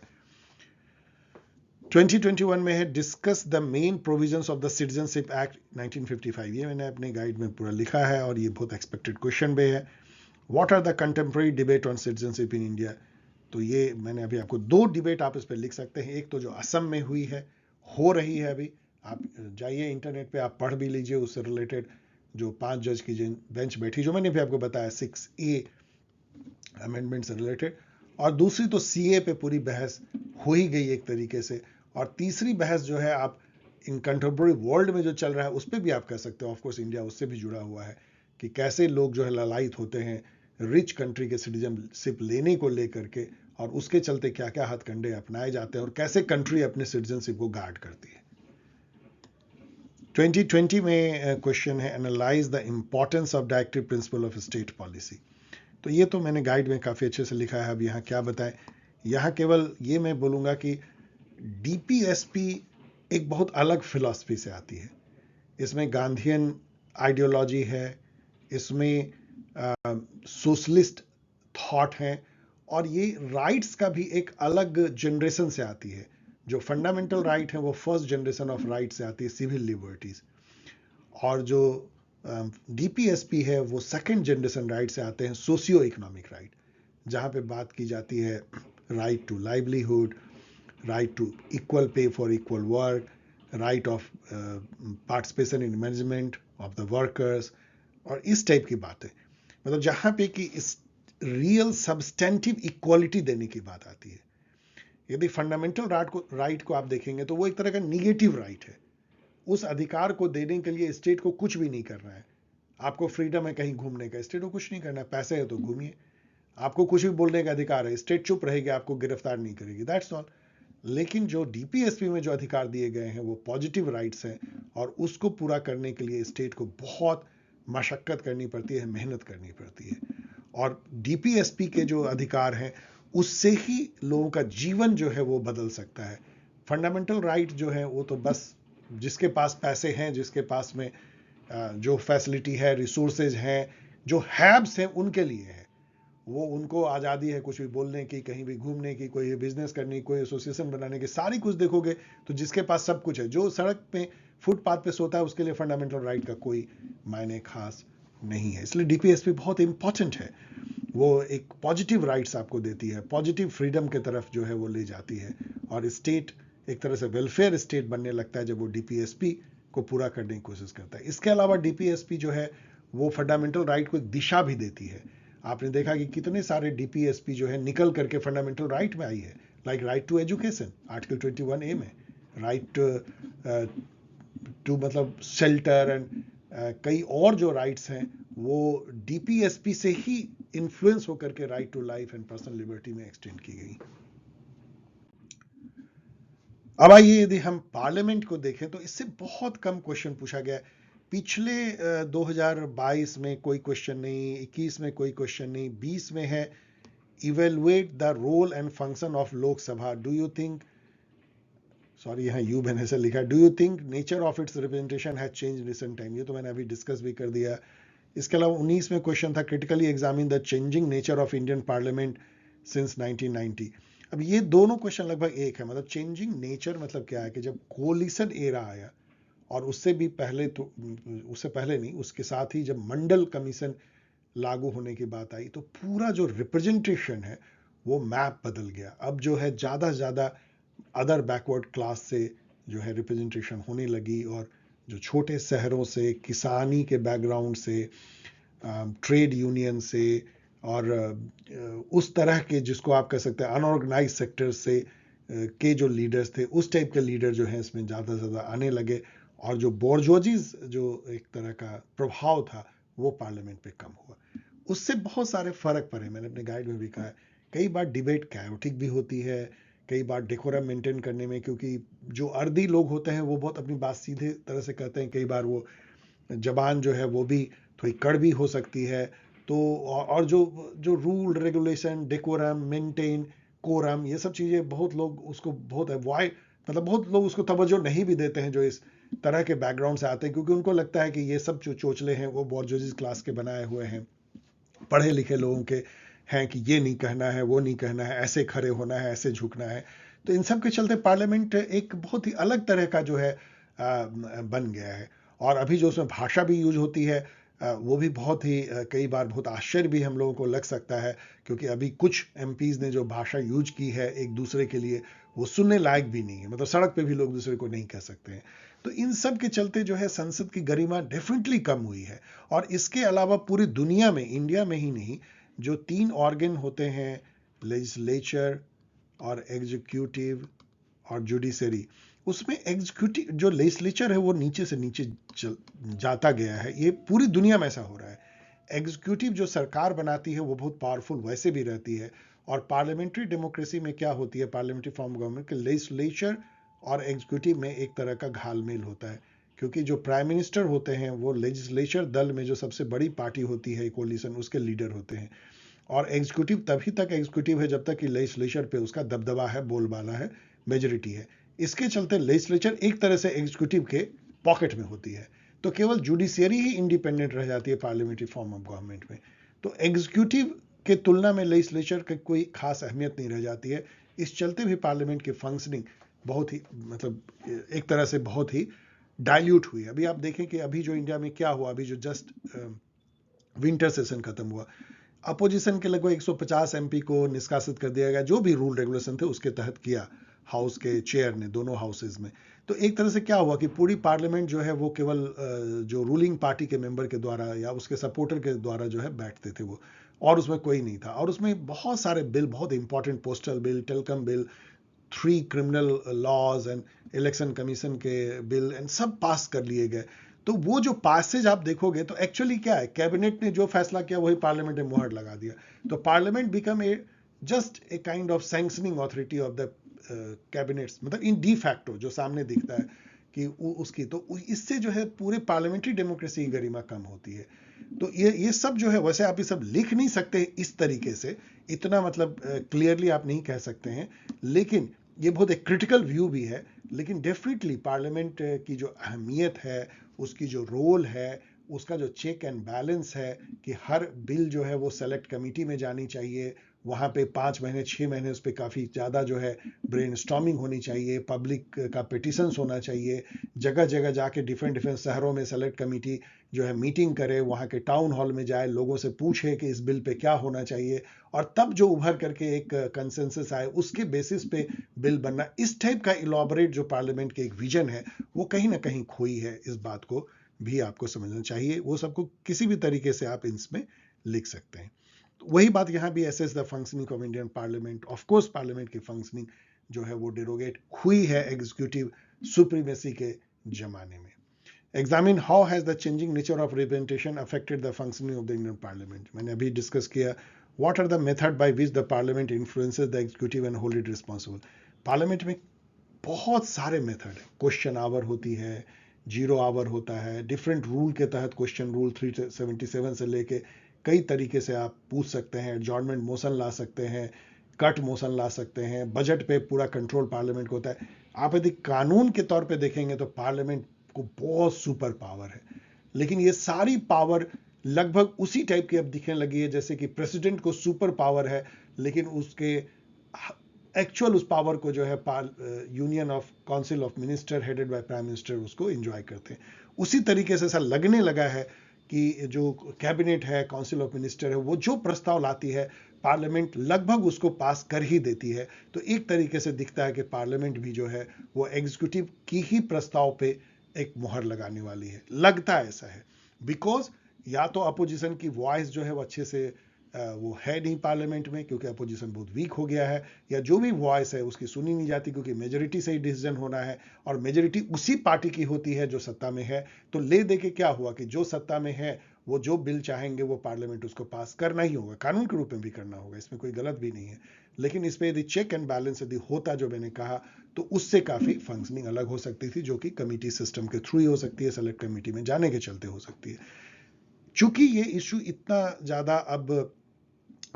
2021 में है discuss the main provisions of the citizenship act 1955। ये मैंने अपने गाइड में पूरा लिखा है और ये बहुत एक्सपेक्टेड क्वेश्चन भी है। What are the contemporary debate on citizenship in India. तो ये मैंने अभी आपको 2 डिबेट आप इस पर लिख सकते हैं। एक तो जो असम में हुई है, हो रही है अभी, आप जाइए इंटरनेट पे आप पढ़ भी लीजिए उससे रिलेटेड, जो 5 जज की बेंच बैठी, जो मैंने भी आपको बताया 6A अमेंडमेंट से रिलेटेड। और दूसरी तो सीए पे पूरी बहस हो ही गई एक तरीके से। और तीसरी बहस जो है आप इन कंटेम्प्रेरी वर्ल्ड में जो चल रहा है उस पर भी आप कह सकते हो, ऑफ कोर्स इंडिया उससे भी जुड़ा हुआ है, कि कैसे लोग जो है ललायित होते हैं रिच कंट्री के सिटीजनशिप लेने को लेकर के, और उसके चलते क्या क्या हथकंडे अपनाए जाते हैं और कैसे कंट्री अपने सिटीजनशिप को गार्ड करती है। 2020 में क्वेश्चन है analyse the importance of directive principle of state policy. तो ये तो मैंने गाइड में काफ़ी अच्छे से लिखा है। अब यहाँ क्या बताएं, यहाँ केवल ये मैं बोलूँगा कि डीपीएसपी एक बहुत अलग फिलॉसफी से आती है। इसमें गांधीयन आइडियोलॉजी है, इसमें सोशलिस्ट थॉट है, और ये राइट्स का भी एक अलग जनरेशन से आती है। जो फंडामेंटल राइट है वो फर्स्ट जनरेशन ऑफ राइट से आती है, सिविल लिबर्टीज। और जो डीपीएसपी है वो सेकंड जनरेशन राइट से आते हैं, सोशियो इकोनॉमिक राइट, जहाँ पे बात की जाती है right to livelihood, right to equal pay for equal work, right of participation in management of the workers, और इस टाइप की बातें। मतलब जहाँ पे कि इस रियल सब्सटेंटिव इक्वालिटी देने की बात आती है। यदि फंडामेंटल राइट को आप देखेंगे तो वो एक तरह का निगेटिव राइट है। उस अधिकार को देने के लिए स्टेट को कुछ भी नहीं करना है। आपको फ्रीडम है कहीं घूमने का, स्टेट को कुछ नहीं करना है, पैसे है तो घूमिए। आपको कुछ भी बोलने का अधिकार है, स्टेट चुप रहेगी, आपको गिरफ्तार नहीं करेगी, दैट्स ऑल। लेकिन जो डीपीएसपी में जो अधिकार दिए गए हैं वो पॉजिटिव राइट्स हैं, और उसको पूरा करने के लिए स्टेट को बहुत मशक्कत करनी पड़ती है, मेहनत करनी पड़ती है। और डीपीएसपी के जो अधिकार हैं उससे ही लोगों का जीवन जो है वो बदल सकता है। फंडामेंटल राइट जो है वो तो बस जिसके पास पैसे हैं, जिसके पास में जो फैसिलिटी है, रिसोर्सेज हैं, जो हैब्स हैं, उनके लिए है। वो उनको आज़ादी है कुछ भी बोलने की, कहीं भी घूमने की, कोई बिजनेस करने की, कोई एसोसिएशन बनाने की, सारी कुछ देखोगे तो जिसके पास सब कुछ है, जो सड़क पे फुटपाथ पे सोता है, उसके लिए फंडामेंटल राइट का कोई मायने खास नहीं है। इसलिए डीपीएसपी बहुत इंपॉर्टेंट है। वो एक पॉजिटिव राइट्स आपको देती है, पॉजिटिव फ्रीडम की तरफ जो है वो ले जाती है, और स्टेट एक तरह से वेलफेयर स्टेट बनने लगता है जब वो डीपीएसपी को पूरा करने की कोशिश करता है। इसके अलावा डीपीएसपी जो है वो फंडामेंटल राइट को एक दिशा भी देती है। आपने देखा कि कितने सारे डीपीएसपी जो है निकल करके फंडामेंटल राइट में आई है, like right to education article 21A में, राइट टू मतलब शेल्टर एंड कई और जो राइट्स हैं वो डीपीएसपी से ही इन्फ्लुएंस होकर के right to life and personal liberty में एक्सटेंड की गई। अब आइए यदि हम पार्लियामेंट को देखें तो इससे बहुत कम क्वेश्चन पूछा गया। पिछले 2022 में कोई क्वेश्चन नहीं, 21 में कोई क्वेश्चन नहीं, 20 में है evaluate the role and function of Lok Sabha, do you think, sorry यहाँ यू मैंने से लिखा, do you think nature of its representation has change recent time. ये तो मैंने अभी डिस्कस भी कर दिया। इसके अलावा 19 में क्वेश्चन था critically examine the changing nature of Indian parliament since 1990। अब ये दोनों क्वेश्चन लगभग एक है। मतलब चेंजिंग नेचर मतलब क्या है कि जब कोलिशन एरा आया और उससे भी पहले तो, उससे पहले नहीं, उसके साथ ही जब मंडल कमीशन लागू होने की बात आई तो पूरा जो रिप्रेजेंटेशन है वो मैप बदल गया। अब जो है ज़्यादा से ज़्यादा अदर बैकवर्ड क्लास से जो है रिप्रेजेंटेशन होने लगी, और जो छोटे शहरों से, किसानी के बैकग्राउंड से, ट्रेड यूनियन से, और उस तरह के जिसको आप कह सकते हैं अनऑर्गेनाइज सेक्टर से के जो लीडर्स थे, उस टाइप के लीडर जो हैं इसमें ज़्यादा से ज़्यादा आने लगे, और जो बोर्जोजीज जो एक तरह का प्रभाव था वो पार्लियामेंट पे कम हुआ। उससे बहुत सारे फर्क पड़े। मैंने अपने गाइड में भी कहा है, कई बार डिबेट कैओटिक भी होती है, कई बार डेकोरम मेंटेन करने में, क्योंकि जो अर्दी लोग होते हैं वो बहुत अपनी बात सीधे तरह से कहते हैं, कई बार वो जबान जो है वो भी थोड़ी कड़वी हो सकती है। तो और जो जो rule regulation, decorum, maintain, quorum, ये सब चीज़ें बहुत लोग उसको बहुत अवॉइड, मतलब बहुत लोग उसको तवज्जो नहीं भी देते हैं जो इस तरह के बैकग्राउंड से आते हैं, क्योंकि उनको लगता है कि ये सब जो चोचले हैं वो बोर्जोइस क्लास के बनाए हुए हैं, पढ़े लिखे लोगों के हैं, कि ये नहीं कहना है, वो नहीं कहना है, ऐसे खड़े होना है, ऐसे झुकना है। तो इन सब के चलते पार्लियामेंट एक बहुत ही अलग तरह का जो है बन गया है। और अभी जो उसमें भाषा भी यूज होती है वो भी बहुत ही कई बार बहुत आश्चर्य भी हम लोगों को लग सकता है, क्योंकि अभी कुछ एमपीज ने जो भाषा यूज की है एक दूसरे के लिए, वो सुनने लायक भी नहीं है, मतलब सड़क पे भी लोग दूसरे को नहीं कह सकते हैं। तो इन सब के चलते जो है संसद की गरिमा डेफिनेटली कम हुई है। और इसके अलावा पूरी दुनिया में, इंडिया में ही नहीं, जो 3 ऑर्गन होते हैं, लेजिस्लेचर और एग्जीक्यूटिव और जुडिशरी, उसमें एग्जीक्यूटिव जो लेजिस्लेचर है वो नीचे से नीचे जाता गया है। ये पूरी दुनिया में ऐसा हो रहा है। एग्जीक्यूटिव जो सरकार बनाती है वो बहुत पावरफुल वैसे भी रहती है, और पार्लियामेंट्री डेमोक्रेसी में क्या होती है, पार्लियामेंट्री फॉर्म गवर्नमेंट के लेजिस्लेचर और एग्जीक्यूटिव में एक तरह का घालमेल होता है, क्योंकि जो प्राइम मिनिस्टर होते हैं वो लेजिस्लेचर दल में जो सबसे बड़ी पार्टी होती है कोलिशन, उसके लीडर होते हैं। और एग्जीक्यूटिव तभी तक एग्जीक्यूटिव है जब तक कि लेजिस्लेचर पे उसका दबदबा है, बोलबाला है, मेजोरिटी है। इसके चलते लेजिस्लेचर एक तरह से एग्जीक्यूटिव के पॉकेट में होती है, तो केवल जुडिशियरी ही इंडिपेंडेंट रह जाती है पार्लियामेंट्री फॉर्म ऑफ गवर्नमेंट में। तो एग्जीक्यूटिव के तुलना में लेजिस्लेचर की कोई खास अहमियत नहीं रह जाती है। इस चलते भी पार्लियामेंट की फंक्शनिंग बहुत ही, मतलब एक तरह से बहुत ही डाइल्यूट हुई। अभी आप देखें कि अभी जो इंडिया में क्या हुआ, अभी जो जस्ट विंटर सेशन खत्म हुआ, अपोजिशन के लगभग 150 एमपी को निष्कासित कर दिया गया, जो भी रूल रेगुलेशन थे उसके तहत किया हाउस के चेयर ने, दोनों हाउसेज में। तो एक तरह से क्या हुआ कि पूरी पार्लियामेंट जो है वो केवल जो रूलिंग पार्टी के मेंबर के द्वारा या उसके सपोर्टर के द्वारा जो है बैठते थे वो, और उसमें कोई नहीं था। और उसमें बहुत सारे बिल, बहुत important, postal bill, telecom bill, 3 criminal laws and election commission के बिल एंड सब पास कर लिए गए। तो वो जो पासेज आप देखोगे तो एक्चुअली क्या है, कैबिनेट ने जो फैसला किया वही पार्लियामेंट ने मुहर लगा दिया। तो parliament become a just a kind of sanctioning authority of the cabinets, मतलब इन डी फैक्टो जो सामने दिखता है कि उसकी, तो इससे जो है पूरे पार्लियामेंट्री डेमोक्रेसी की गरिमा कम होती है। तो ये सब जो है, वैसे आप ये सब लिख नहीं सकते इस तरीके से, इतना मतलब क्लियरली आप नहीं कह सकते हैं, लेकिन ये बहुत एक क्रिटिकल व्यू भी है। लेकिन डेफिनेटली पार्लियामेंट की जो अहमियत है, उसकी जो रोल है, उसका जो चेक एंड बैलेंस है, कि हर बिल जो है वो सेलेक्ट कमेटी में जानी चाहिए, वहाँ पे 5 महीने 6 महीने उस पर काफ़ी ज़्यादा जो है ब्रेनस्टॉर्मिंग होनी चाहिए, पब्लिक का पिटिशंस होना चाहिए, जगह जगह जाके डिफरेंट डिफरेंट शहरों में सेलेक्ट कमेटी जो है मीटिंग करे, वहाँ के टाउन हॉल में जाए, लोगों से पूछे कि इस बिल पे क्या होना चाहिए, और तब जो उभर करके एक कंसेंसस आए उसके बेसिस पे बिल बनना। इस टाइप का इलॉबरेट जो पार्लियामेंट के एक विजन है वो कहीं ना कहीं खोई है। इस बात को भी आपको समझना चाहिए। वो सबको किसी भी तरीके से आप इसमें लिख सकते हैं। तो वही बात यहाँ भी, assess the functioning of Indian parliament. Of course parliament की फंक्शनिंग जो है वो डिरोगेट हुई है एग्जीक्यूटिव सुप्रीमेसी के जमाने में। Examine how has the changing nature of representation affected the functioning of the Indian parliament. मैंने अभी डिस्कस किया, what are the method by which the parliament influences the executive and hold it responsible. Parliament में बहुत सारे method है, question our होती है, zero hour होता है, डिफरेंट रूल के तहत, क्वेश्चन रूल 377 से लेके कई तरीके से आप पूछ सकते हैं, एडजॉर्नमेंट मोशन ला सकते हैं, कट मोशन ला सकते हैं, बजट पे पूरा कंट्रोल पार्लियामेंट को होता है। आप यदि कानून के तौर पे देखेंगे तो पार्लियामेंट को बहुत सुपर पावर है, लेकिन ये सारी पावर लगभग उसी टाइप की अब दिखने लगी है जैसे कि प्रेसिडेंट को सुपर पावर है, लेकिन उसके एक्चुअल उस पावर को जो है union of council of minister headed by prime minister उसको एंजॉय करते हैं। उसी तरीके से ऐसा लगने लगा है कि जो कैबिनेट है, काउंसिल ऑफ मिनिस्टर है, वो जो प्रस्ताव लाती है पार्लियामेंट लगभग उसको पास कर ही देती है। तो एक तरीके से दिखता है कि पार्लियामेंट भी जो है वो एग्जीक्यूटिव की ही प्रस्ताव पे एक मुहर लगाने वाली है, लगता ऐसा है। बिकॉज या तो अपोजिशन की वॉइस जो है वो अच्छे से वो है नहीं पार्लियामेंट में, क्योंकि अपोजिशन बहुत वीक हो गया है, या जो भी वॉइस है उसकी सुनी नहीं जाती, क्योंकि मेजोरिटी से ही डिसीजन होना है, और मेजोरिटी उसी पार्टी की होती है जो सत्ता में है। तो ले दे के क्या हुआ कि जो सत्ता में है वो जो बिल चाहेंगे वो पार्लियामेंट उसको पास करना ही होगा, कानून के रूप में भी करना होगा, इसमें कोई गलत भी नहीं है। लेकिन इस पे यदि चेक एंड बैलेंस यदि होता, जो मैंने कहा, तो उससे काफी फंक्शनिंग अलग हो सकती थी, जो कि कमिटी सिस्टम के थ्रू ही हो सकती है, सेलेक्ट कमेटी में जाने के चलते हो सकती है। चूंकि ये इशू इतना ज्यादा अब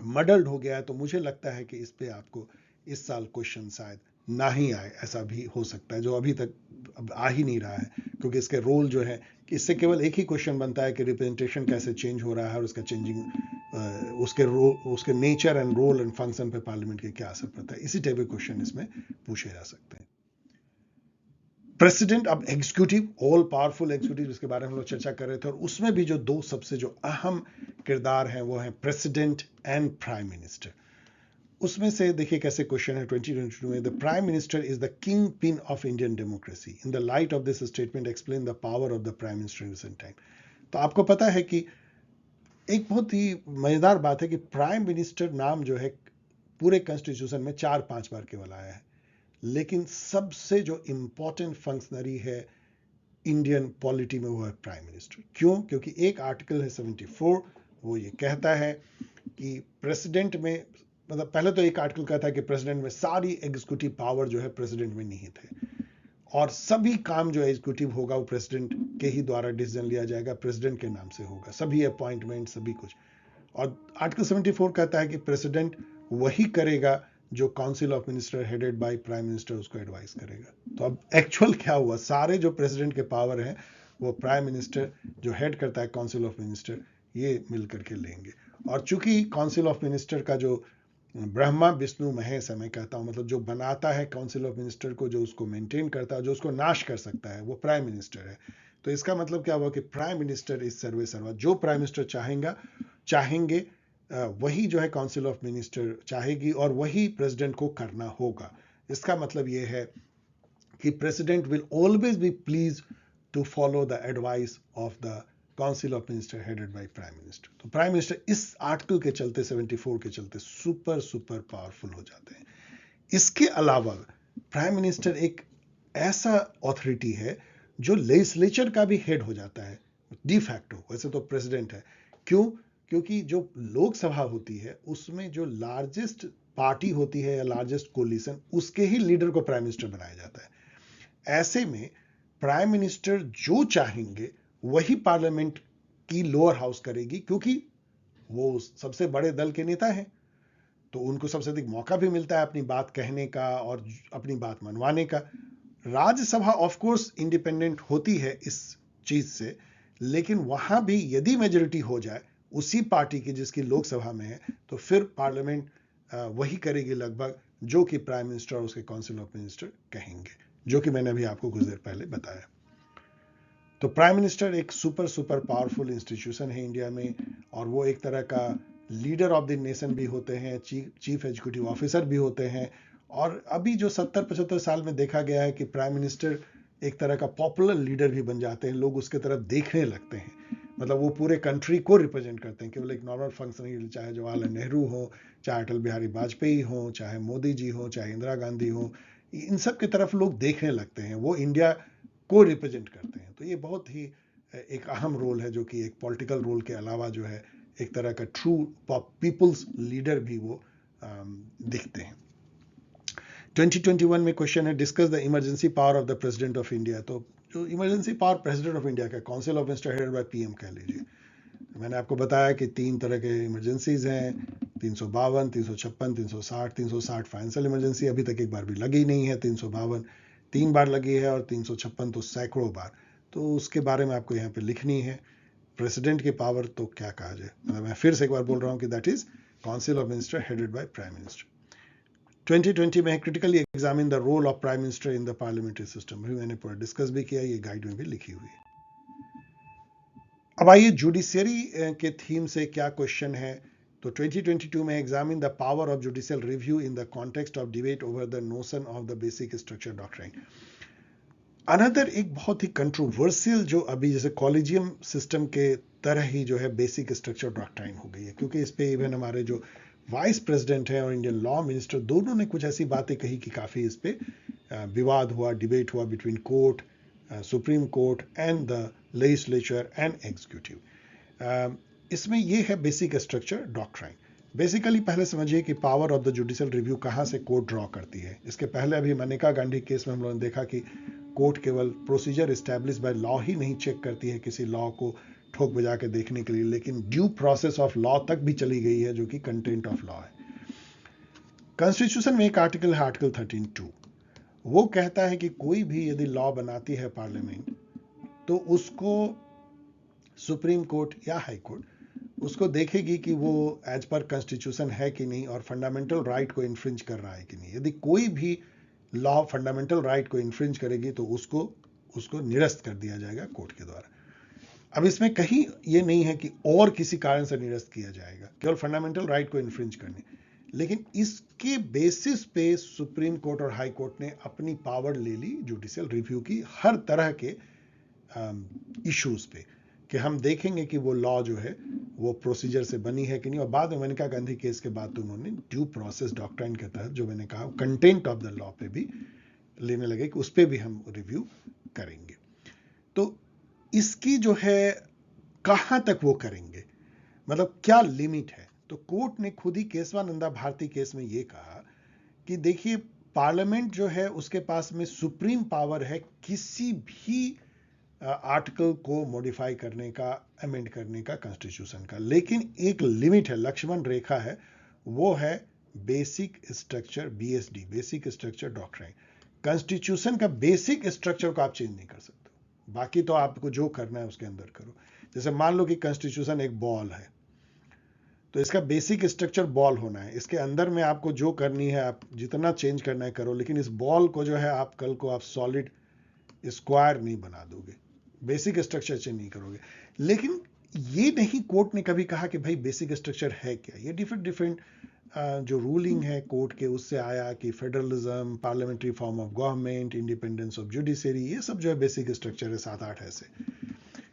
मडल्ड हो गया है, तो मुझे लगता है कि इस पे आपको इस साल क्वेश्चन शायद ना ही आए, ऐसा भी हो सकता है, जो अभी तक अब आ ही नहीं रहा है, क्योंकि इसके रोल जो है कि इससे केवल एक ही क्वेश्चन बनता है कि रिप्रेजेंटेशन कैसे चेंज हो रहा है, और उसका चेंजिंग उसके रोल, उसके nature and role and function पे पार्लियामेंट के क्या असर पड़ता है। इसी टाइप के क्वेश्चन इसमें पूछे जा सकते हैं। प्रेसिडेंट, अब एग्जीक्यूटिव, ऑल पावरफुल एग्जीक्यूटिव, जिसके बारे में हम लोग चर्चा कर रहे थे, और उसमें भी जो दो सबसे जो अहम किरदार हैं वो हैं प्रेसिडेंट एंड प्राइम मिनिस्टर। उसमें से देखिए कैसे क्वेश्चन है 2022 में, the prime minister is the king pin of Indian democracy, in the light of this statement explain the power of the prime minister in recent time. तो आपको पता है कि एक बहुत ही मजेदार बात है कि प्राइम मिनिस्टर नाम जो है पूरे कॉन्स्टिट्यूशन में 4-5 बार केवल आया है, लेकिन सबसे जो इंपॉर्टेंट फंक्शनरी है इंडियन पॉलिटी में वो है प्राइम मिनिस्टर। क्यों? क्योंकि एक आर्टिकल है 74, वो ये कहता है कि प्रेसिडेंट में, मतलब पहले तो एक आर्टिकल कहता है कि प्रेसिडेंट में सारी एग्जीक्यूटिव पावर जो है प्रेसिडेंट में निहित है, और सभी काम जो एग्जीक्यूटिव होगा वो प्रेसिडेंट के ही द्वारा डिसीजन लिया जाएगा, प्रेसिडेंट के नाम से होगा, सभी अपॉइंटमेंट, सभी कुछ। और आर्टिकल 74 कहता है कि प्रेसिडेंट वही करेगा जो council of minister headed by prime minister उसको एडवाइस करेगा। तो अब एक्चुअल क्या हुआ, सारे जो प्रेसिडेंट के पावर हैं वो प्राइम मिनिस्टर जो हेड करता है काउंसिल ऑफ मिनिस्टर, ये मिलकर के लेंगे। और चूंकि काउंसिल ऑफ मिनिस्टर का जो ब्रह्मा विष्णु महेश है, मैं कहता हूं, मतलब जो बनाता है काउंसिल ऑफ मिनिस्टर को, जो उसको मेंटेन करता है, जो उसको नाश कर सकता है, वो प्राइम मिनिस्टर है। तो इसका मतलब क्या हुआ कि प्राइम मिनिस्टर इज सर्वे सर्वा, जो प्राइम मिनिस्टर चाहेंगे वही जो है काउंसिल ऑफ मिनिस्टर चाहेगी, और वही प्रेसिडेंट को करना होगा। इसका मतलब यह है कि president will always be please to follow the advice of the council of minister headed by prime minister. तो प्राइम मिनिस्टर इस आर्टिकल के चलते, 74 के चलते सुपर पावरफुल हो जाते हैं। इसके अलावा प्राइम मिनिस्टर एक ऐसा अथॉरिटी है जो लेजिस्लेचर का भी हेड हो जाता है डी फैक्टो, वैसे तो प्रेसिडेंट है। क्यों? क्योंकि जो लोकसभा होती है उसमें जो लार्जेस्ट पार्टी होती है या लार्जेस्ट कोलिशन, उसके ही लीडर को प्राइम मिनिस्टर बनाया जाता है। ऐसे में प्राइम मिनिस्टर जो चाहेंगे वही पार्लियामेंट की लोअर हाउस करेगी, क्योंकि वो सबसे बड़े दल के नेता हैं, तो उनको सबसे अधिक मौका भी मिलता है अपनी बात कहने का और अपनी बात मनवाने का। राज्यसभा ऑफ कोर्स इंडिपेंडेंट होती है इस चीज से, लेकिन वहां भी यदि मेजोरिटी हो जाए उसी पार्टी की जिसकी लोकसभा में है, तो फिर पार्लियामेंट वही करेगी लगभग जो कि प्राइम मिनिस्टर और उसके काउंसिल ऑफ मिनिस्टर कहेंगे, जो कि मैंने अभी आपको कुछ देर पहले बताया। तो प्राइम मिनिस्टर एक सुपर पावरफुल इंस्टीट्यूशन है इंडिया में, और वो एक तरह का लीडर ऑफ द नेशन भी होते हैं, चीफ एग्जीक्यूटिव ऑफिसर भी होते हैं। और अभी जो 70-75 साल में देखा गया है कि प्राइम मिनिस्टर एक तरह का पॉपुलर लीडर भी बन जाते हैं, लोग उसके तरफ देखने लगते हैं, मतलब वो पूरे कंट्री को रिप्रेजेंट करते हैं, केवल एक नॉर्मल फंक्शन, चाहे जवाहरलाल नेहरू हो, चाहे अटल बिहारी वाजपेयी हो, चाहे मोदी जी हो, चाहे इंदिरा गांधी हो, इन सब की तरफ लोग देखने लगते हैं, वो इंडिया को रिप्रेजेंट करते हैं। तो ये बहुत ही एक अहम रोल है, जो कि एक पॉलिटिकल रोल के अलावा जो है एक तरह का ट्रू पीपल्स लीडर भी वो दिखते हैं। 2021 में क्वेश्चन है, discuss the emergency power of the president of India. तो जो emergency power president of India का, council of minister headed by PM कह लीजिए। मैंने आपको बताया कि 3 तरह के इमरजेंसीज हैं, 352, 356, 360। 360 फाइनेंशियल इमरजेंसी अभी तक एक बार भी लगी नहीं है, 352 3 बार लगी है, और 356 तो सैकड़ों बार। तो उसके बारे में आपको यहाँ पे लिखनी है। प्रेसिडेंट की पावर तो क्या कहा जाए, मतलब मैं फिर से एक बार बोल रहा हूँ कि that is council of minister headed by prime minister. 2020 में critically examine the role of prime minister in the parliamentary system, भी मैंने पूरा डिस्कस भी किया, ये गाइड में भी लिखी हुई है। अब आइए जुडिशियरी के थीम से क्या क्वेश्चन है। तो 2022 में examine the power of judicial review in the context of debate over the notion of the basic structure doctrine. Another एक बहुत ही कंट्रोवर्शियल, जो अभी जैसे कॉलेजियम सिस्टम के तरह ही जो है बेसिक स्ट्रक्चर डॉक्ट्राइन हो गई है, क्योंकि इस पे इवन हमारे जो वाइस प्रेसिडेंट हैं और इंडियन लॉ मिनिस्टर दोनों ने कुछ ऐसी बातें कही कि काफ़ी इस पे विवाद हुआ, डिबेट हुआ between court, supreme court and the legislature and executive. इसमें ये है बेसिक स्ट्रक्चर डॉक्ट्राइन। बेसिकली पहले समझिए कि power of the judicial review कहाँ से कोर्ट ड्रॉ करती है। इसके पहले अभी मनेका गांधी केस में हम लोगों ने देखा कि कोर्ट केवल प्रोसीजर इस्टेब्लिश बाय लॉ ही नहीं चेक करती है किसी लॉ को ठोक बजा के देखने के लिए, लेकिन ड्यू प्रोसेस ऑफ लॉ तक भी चली गई है, जो कि कंटेंट ऑफ लॉ है। कॉन्स्टिट्यूशन में एक आर्टिकल है, आर्टिकल 13(2), वो कहता है कि कोई भी यदि लॉ बनाती है पार्लियामेंट, तो उसको सुप्रीम कोर्ट या हाई कोर्ट उसको देखेगी कि वो एज पर कॉन्स्टिट्यूशन है कि नहीं और फंडामेंटल राइट को इन्फ्रिंज कर रहा है कि नहीं। यदि कोई भी लॉ फंडामेंटल राइट को इन्फ्रिंज करेगी तो उसको निरस्त कर दिया जाएगा कोर्ट के द्वारा। अब इसमें कहीं ये नहीं है कि और किसी कारण से निरस्त किया जाएगा, केवल फंडामेंटल राइट को इन्फ्रिंज करने। लेकिन इसके बेसिस पे सुप्रीम कोर्ट और हाई कोर्ट ने अपनी पावर ले ली जुडिशियल रिव्यू की हर तरह के इश्यूज पे, कि हम देखेंगे कि वो लॉ जो है वो प्रोसीजर से बनी है कि नहीं। और बाद में मनेका गांधी केस के बाद तो उन्होंने ड्यू प्रोसेस डॉक्ट्राइन के तहत, जो मैंने कहा, कंटेंट ऑफ द लॉ पे भी लेने लगे कि उस पर भी हम रिव्यू करेंगे। तो इसकी जो है कहां तक वो करेंगे, मतलब क्या लिमिट है। तो कोर्ट ने खुद ही केशवानंदा भारती केस में ये कहा कि देखिए, पार्लियामेंट जो है उसके पास में सुप्रीम पावर है किसी भी आर्टिकल को मॉडिफाई करने का, अमेंड करने का कॉन्स्टिट्यूशन का, लेकिन एक लिमिट है, लक्ष्मण रेखा है, वो है basic structure, BSD, basic structure doctrine. Constitution का बेसिक स्ट्रक्चर को आप चेंज नहीं कर सकते, बाकी तो आपको जो करना है उसके अंदर करो। जैसे मान लो कि कॉन्स्टिट्यूशन एक बॉल है, तो इसका बेसिक स्ट्रक्चर बॉल होना है, इसके अंदर में आपको जो करनी है, आप जितना चेंज करना है करो, लेकिन इस बॉल को जो है आप कल को आप सॉलिड स्क्वायर नहीं बना दोगे, बेसिक स्ट्रक्चर चेंज नहीं करोगे। लेकिन ये नहीं कोर्ट ने कभी कहा कि भाई बेसिक स्ट्रक्चर है क्या। ये डिफरेंट जो रूलिंग है कोर्ट के, उससे आया कि federalism, parliamentary form of government, independence of judiciary, ये सब जो है बेसिक स्ट्रक्चर है, 7-8 ऐसे।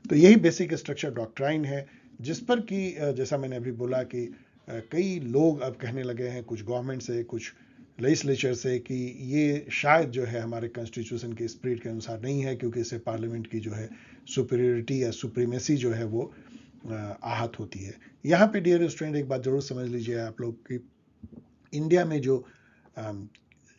तो यही बेसिक स्ट्रक्चर डॉक्ट्राइन है, जिस पर कि जैसा मैंने अभी बोला कि कई लोग अब कहने लगे हैं, कुछ गवर्नमेंट से, कुछ लेजिस्लेचर से, कि ये शायद जो है हमारे कॉन्स्टिट्यूशन के स्पिरिट के अनुसार नहीं है, क्योंकि इससे पार्लियामेंट की जो है सुपीरियरिटी या सुप्रीमेसी जो है वो आहत होती है। यहाँ पे डियर स्टूडेंट एक बात जरूर समझ लीजिए आप लोग कि इंडिया में जो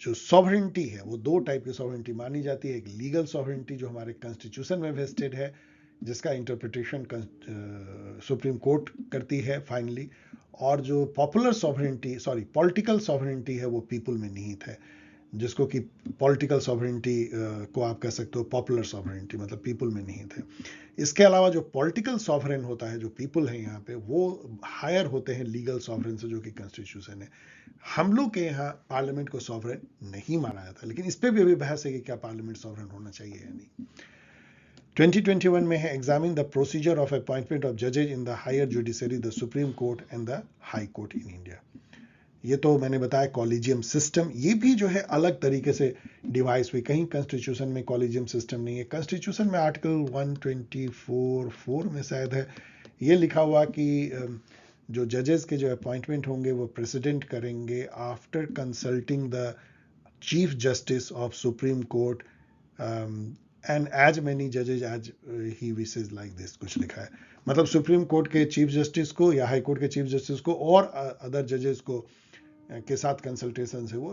सॉवरेंटी है वो दो टाइप की सॉवरेंटी मानी जाती है। एक लीगल सॉवरेंटी जो हमारे कॉन्स्टिट्यूशन में वेस्टेड है, जिसका इंटरप्रिटेशन सुप्रीम कोर्ट करती है फाइनली, और जो popular sovereignty, sorry political sovereignty है, वो पीपल में निहित है, जिसको कि पॉलिटिकल सॉवरेंटी को आप कह सकते हो पॉपुलर सॉवरेंटी, मतलब पीपल में निहित है। इसके अलावा जो पॉलिटिकल सॉवरेन होता है, जो पीपल है यहाँ पे, वो हायर होते हैं लीगल सॉवरेन से, जो कि कॉन्स्टिट्यूशन है। हम लोग के यहाँ पार्लियामेंट को सॉवरेन नहीं माना जाता, लेकिन इस पर भी अभी बहस है कि क्या पार्लियामेंट सॉवरेन होना चाहिए या नहीं। 2021 में है examine the procedure of appointment of जजेज in the higher judiciary, the supreme court and the high court in India. ये तो मैंने बताया कॉलेजियम सिस्टम, ये भी जो है अलग तरीके से डिवाइस हुई, कहीं कॉन्स्टिट्यूशन में कॉलेजियम सिस्टम नहीं है। कॉन्स्टिट्यूशन में आर्टिकल 124(4) में शायद है, ये लिखा हुआ कि जो जजेस के जो अपॉइंटमेंट होंगे वो प्रेसिडेंट करेंगे after consulting the chief justice of supreme court and as many जजेज as he wishes, like this कुछ लिखा है। मतलब सुप्रीम कोर्ट के चीफ जस्टिस को या हाई कोर्ट के चीफ जस्टिस को और अदर जजेस को के साथ कंसल्टेशन से वो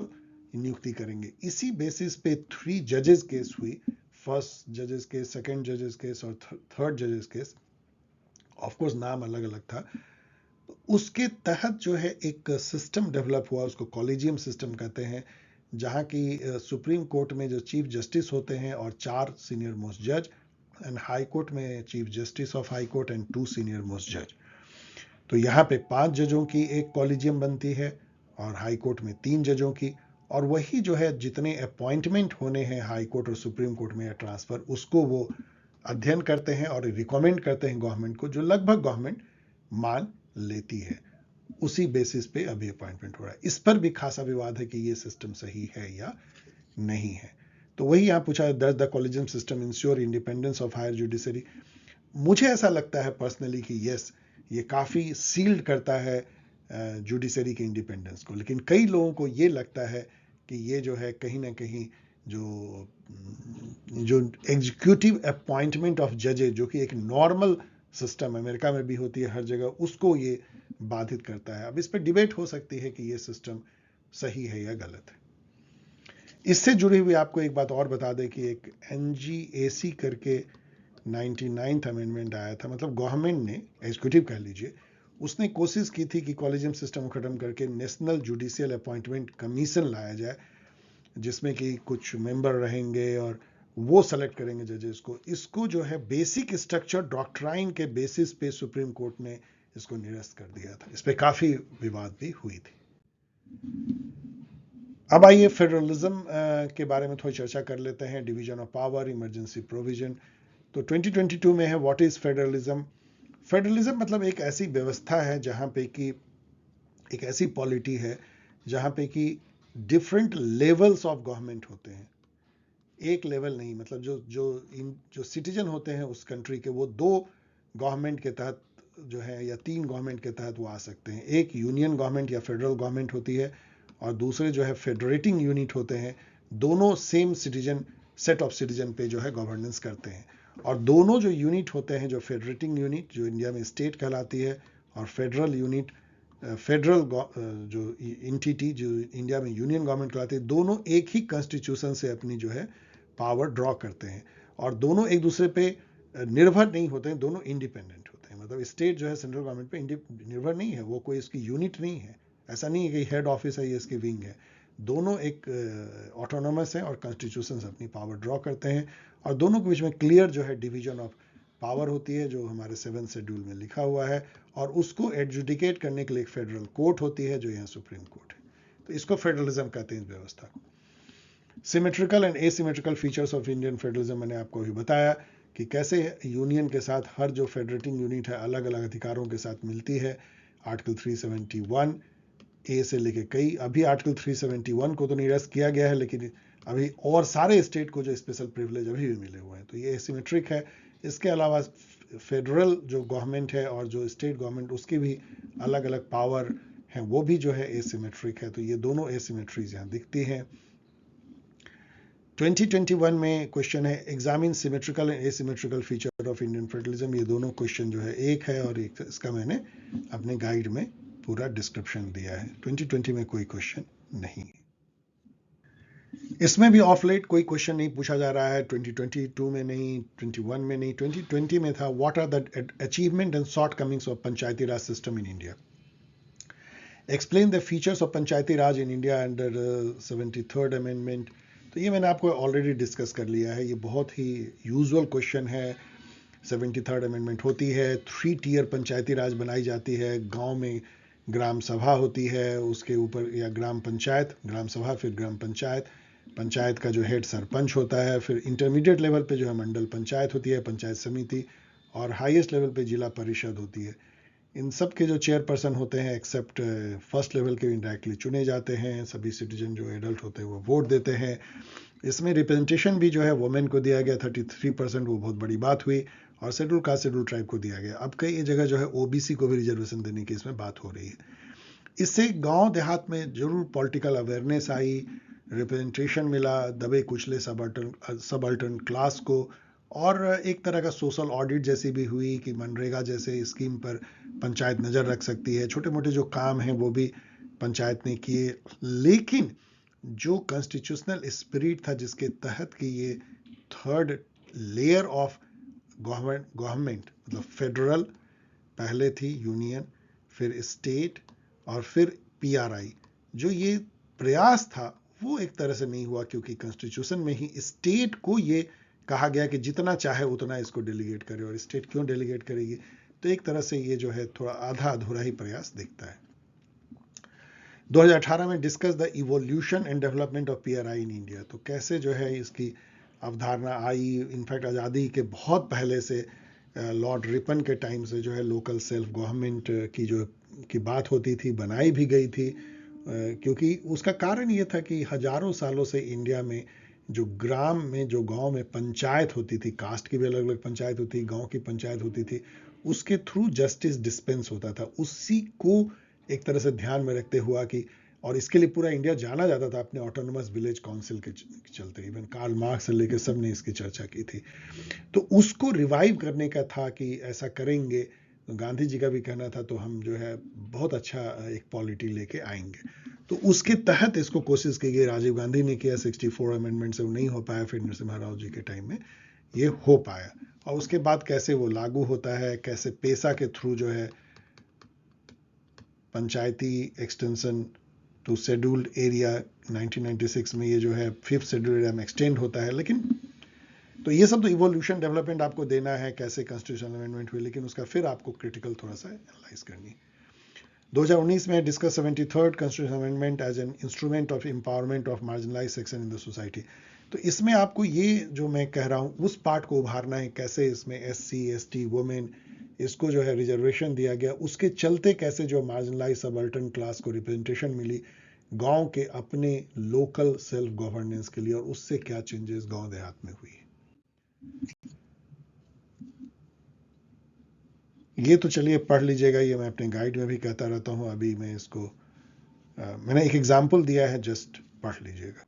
नियुक्ति करेंगे। इसी बेसिस पे 3 जजेस केस हुई, फर्स्ट जजेस केस, सेकंड जजेस केस और थर्ड जजेस केस। ऑफकोर्स नाम अलग अलग था। उसके तहत जो है एक सिस्टम डेवलप हुआ, उसको कॉलेजियम सिस्टम कहते हैं, जहाँ की सुप्रीम कोर्ट में जो चीफ जस्टिस होते हैं और 4 सीनियर मोस्ट जज, एंड हाई कोर्ट में chief justice of high court and 2 senior most जज। तो यहाँ पे 5 जजों की एक कॉलेजियम बनती है और हाई कोर्ट में 3 जजों की, और वही जो है जितने अपॉइंटमेंट होने हैं हाई कोर्ट और सुप्रीम कोर्ट में या ट्रांसफर, उसको वो अध्ययन करते हैं और रिकमेंड करते हैं गवर्नमेंट को, जो लगभग गवर्नमेंट मान लेती है। उसी बेसिस पे अभी अपॉइंटमेंट हो रहा है। इस पर भी खासा विवाद है कि ये सिस्टम सही है या नहीं है। तो वही यहाँ पूछा, does the collegium system ensure independence of higher judiciary. मुझे ऐसा लगता है पर्सनली कि यस, ये काफ़ी सील्ड करता है जुडिशरी के इंडिपेंडेंस को, लेकिन कई लोगों को ये लगता है कि ये जो है कहीं ना कहीं जो एग्जीक्यूटिव अपॉइंटमेंट ऑफ जजेज, जो कि एक नॉर्मल सिस्टम अमेरिका में भी होती है हर जगह, उसको ये बाधित करता है। अब इस पर डिबेट हो सकती है कि ये सिस्टम सही है या गलत है। इससे जुड़ी हुई आपको एक बात और बता दें कि एक NGAC करके 99th अमेंडमेंट आया था, मतलब गवर्नमेंट ने, एग्जीक्यूटिव कह लीजिए, उसने कोशिश की थी कि कॉलेजियम सिस्टम को खत्म करके नेशनल जुडिशियल अपॉइंटमेंट कमीशन लाया जाए, जिसमें कि कुछ मेंबर रहेंगे और वो सेलेक्ट करेंगे जजेस को। इसको जो है बेसिक स्ट्रक्चर डॉक्ट्राइन के बेसिस पे सुप्रीम कोर्ट ने इसको निरस्त कर दिया था। इस पे काफी विवाद भी हुई थी। अब आइए फेडरलिज्म के बारे में थोड़ी चर्चा कर लेते हैं। Division of power, emergency provision. तो 2022 में है व्हाट इज फेडरलिज्म। फेडरलिज्म मतलब एक ऐसी व्यवस्था है जहां पे कि एक ऐसी पॉलिटी है जहां पे कि डिफरेंट लेवल्स ऑफ गवर्नमेंट होते हैं, एक लेवल नहीं। मतलब जो सिटीजन होते हैं उस कंट्री के, वो 2 गवर्नमेंट के तहत जो है, या 3 गवर्नमेंट के तहत वो आ सकते हैं। एक यूनियन गवर्नमेंट या फेडरल गवर्नमेंट होती है, और दूसरे जो है फेडरेटिंग यूनिट होते हैं। दोनों same citizen, set of citizen पे जो है गवर्नेंस करते हैं। और दोनों जो यूनिट होते हैं, जो फेडरेटिंग यूनिट जो इंडिया में स्टेट कहलाती है, और फेडरल यूनिट, फेडरल जो एंटिटी जो इंडिया में यूनियन गवर्नमेंट कहलाती है, दोनों एक ही कॉन्स्टिट्यूशन से अपनी जो है पावर ड्रॉ करते हैं, और दोनों एक दूसरे पे निर्भर नहीं होते हैं, दोनों इंडिपेंडेंट होते हैं। मतलब स्टेट जो है सेंट्रल गवर्नमेंट पे निर्भर नहीं है, वो कोई इसकी यूनिट नहीं है। ऐसा नहीं है कि हेड ऑफिस है, ये इसकी विंग है। दोनों एक ऑटोनोमस है और कॉन्स्टिट्यूशन से अपनी पावर ड्रॉ करते हैं, और दोनों के बीच में क्लियर जो है डिवीजन ऑफ पावर होती है, जो हमारे 7th शेड्यूल में लिखा हुआ है, और उसको एडजुडिकेट करने के लिए एक फेडरल कोर्ट होती है, जो यहाँ सुप्रीम कोर्ट है। तो इसको फेडरलिज्म कहते हैं, इस व्यवस्था को। Symmetrical and asymmetrical features of Indian federalism, मैंने आपको अभी बताया कि कैसे यूनियन के साथ हर जो फेडरेटिंग यूनिट है अलग अलग अधिकारों के साथ मिलती है। आर्टिकल 371 ए से लेके कई, अभी आर्टिकल 371 को तो निरस्त किया गया है, लेकिन अभी और सारे स्टेट को जो स्पेशल प्रिविलेज अभी भी मिले हुए हैं, तो ये एसिमेट्रिक है। इसके अलावा फेडरल जो गवर्नमेंट है और जो स्टेट गवर्नमेंट, उसकी भी अलग अलग पावर है, वो भी जो है एसिमेट्रिक है। तो ये दोनों एसिमेट्रीज यहाँ दिखती हैं। 2021 में क्वेश्चन है, examine symmetrical and asymmetrical feature of Indian federalism. ये दोनों क्वेश्चन जो है एक है, और एक इसका मैंने अपने गाइड में पूरा डिस्क्रिप्शन दिया है। 2020 में कोई क्वेश्चन नहीं है। इसमें भी ऑफ लेट कोई क्वेश्चन नहीं पूछा जा रहा है। 2022 में नहीं, 21 में नहीं, 2020 में था, what are the achievement and shortcomings of Panchayati Raj system in India. Explain the features of Panchayati Raj in India under 73rd amendment. तो ये मैंने आपको ऑलरेडी डिस्कस कर लिया है, ये बहुत ही यूजुअल क्वेश्चन है। 73rd अमेंडमेंट होती है, 3 टियर पंचायती राज बनाई जाती है। गांव में ग्राम सभा होती है, उसके ऊपर या ग्राम पंचायत, ग्राम सभा फिर ग्राम पंचायत, पंचायत का जो हेड सरपंच होता है। फिर इंटरमीडिएट लेवल पे जो है मंडल पंचायत होती है, पंचायत समिति, और हाईएस्ट लेवल पे जिला परिषद होती है। इन सब के जो चेयरपर्सन होते हैं, एक्सेप्ट फर्स्ट लेवल के, इंडायरेक्टली चुने जाते हैं। सभी सिटीजन जो एडल्ट होते हैं वो वोट देते हैं। इसमें रिप्रेजेंटेशन भी जो है वुमेन को दिया गया 33%, वो बहुत बड़ी बात हुई। और शेड्यूल कास्ट, शेड्यूल ट्राइब को दिया गया। अब कई जगह जो है ओबीसी को भी रिजर्वेशन देने की इसमें बात हो रही है। इससे गांव देहात में जरूर पॉलिटिकल अवेयरनेस आई, रिप्रेजेंटेशन मिला दबे कुचले सबअल्टर्न क्लास को, और एक तरह का सोशल ऑडिट जैसी भी हुई कि मनरेगा जैसे स्कीम पर पंचायत नज़र रख सकती है। छोटे मोटे जो काम हैं वो भी पंचायत ने किए। लेकिन जो कॉन्स्टिट्यूशनल स्पिरिट था जिसके तहत कि ये 3rd लेयर ऑफ गवर्नमेंट, मतलब फेडरल पहले थी, यूनियन, फिर स्टेट, और फिर पीआरआई, जो ये प्रयास था वो एक तरह से नहीं हुआ, क्योंकि कॉन्स्टिट्यूशन में ही स्टेट को ये कहा गया कि जितना चाहे उतना इसको डेलीगेट करे। और स्टेट क्यों डेलीगेट करेगी, तो एक तरह से ये जो है थोड़ा आधा अधूरा ही प्रयास दिखता है। 2018 में discuss the evolution and development of PRI in India, तो कैसे जो है इसकी अवधारणा आई। इनफैक्ट आज़ादी के बहुत पहले से लॉर्ड रिपन के टाइम से जो है लोकल सेल्फ गवर्नमेंट की बात होती थी, बनाई भी गई थी, क्योंकि उसका कारण ये था कि हजारों सालों से इंडिया में जो गांव में पंचायत होती थी, कास्ट की भी अलग अलग पंचायत होती, गांव की पंचायत होती थी, उसके थ्रू जस्टिस डिस्पेंस होता था। उसी को एक तरह से ध्यान में रखते हुआ कि, और इसके लिए पूरा इंडिया जाना जाता था अपने ऑटोनोमस विलेज काउंसिल के चलते, इवन कार्ल मार्क्स से लेकर सब ने इसकी चर्चा की थी। तो उसको रिवाइव करने का था कि ऐसा करेंगे, तो गांधी जी का भी कहना था, तो हम जो है बहुत अच्छा एक पॉलिटी लेके आएंगे। तो उसके तहत इसको कोशिश की गई, राजीव गांधी ने किया, 64 अमेंडमेंट से वो नहीं हो पाया, फिर नरसिम्हा राव जी के टाइम में ये हो पाया। और उसके बाद कैसे वो लागू होता है, कैसे पेसा के थ्रू जो है पंचायती एक्सटेंशन टू शेड्यूल्ड एरिया 1996 में ये जो है 5th शेड्यूल्ड एरिया में एक्सटेंड होता है। लेकिन तो ये सब तो इवोल्यूशन डेवलपमेंट आपको देना है, कैसे कॉन्स्टिट्यूशनल अमेंडमेंट हुई, लेकिन उसका फिर आपको क्रिटिकल थोड़ा सा एनालाइज करनी है। 2019 में discuss 73rd constitutional amendment as an instrument of empowerment of marginalise section in the society. तो इसमें आपको ये जो मैं कह रहा हूँ उस पार्ट को उभारना है, कैसे इसमें SC ST वुमेन इसको जो है रिजर्वेशन दिया गया, उसके चलते कैसे जो मार्जिनलाइज सबअल्टर्न क्लास को रिप्रेजेंटेशन मिली गांव के अपने लोकल सेल्फ गवर्नेंस के लिए, और उससे क्या चेंजेस गांव देहात में हुई। ये तो चलिए पढ़ लीजिएगा, ये मैं अपने गाइड में भी कहता रहता हूँ, अभी मैं इसको मैंने एक एग्जाम्पल दिया है, जस्ट पढ़ लीजिएगा।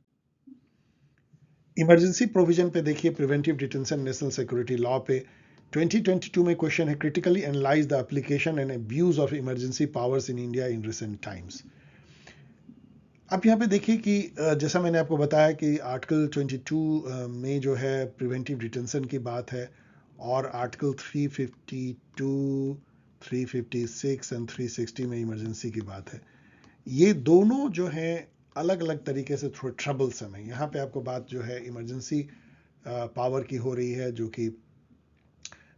इमरजेंसी प्रोविजन पे देखिए, preventive detention national security law पे 2022 में क्वेश्चन है, critically analyse the application and abuse of emergency powers in India in recent times. अब यहाँ पे देखिए कि जैसा मैंने आपको बताया कि आर्टिकल 22 में जो है प्रिवेंटिव डिटेंशन की बात है, और आर्टिकल 352, 356 एंड 360 में इमरजेंसी की बात है। ये दोनों जो है अलग अलग तरीके से थोड़े ट्रबलसम है। यहाँ पे आपको बात जो है इमरजेंसी पावर की हो रही है, जो कि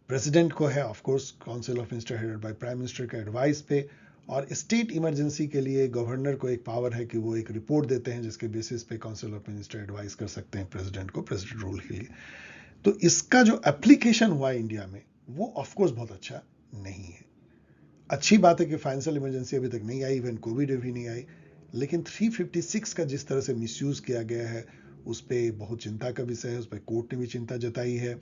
प्रेसिडेंट को है, of course council of minister headed by prime minister के एडवाइस पे। और स्टेट इमरजेंसी के लिए गवर्नर को एक पावर है कि वो एक रिपोर्ट देते हैं, जिसके बेसिस पे काउंसिल ऑफ मिनिस्टर एडवाइस कर सकते हैं प्रेसिडेंट को प्रेसिडेंट रूल के लिए। तो इसका जो एप्लीकेशन हुआ इंडिया में वो ऑफ कोर्स बहुत अच्छा नहीं है। अच्छी बात है कि फाइनेंशियल इमरजेंसी अभी तक नहीं आई, इवन कोविड भी नहीं आई, लेकिन 356 का जिस तरह से मिसयूज किया गया है उस पर बहुत चिंता का विषय है। उस पर कोर्ट ने भी चिंता जताई है।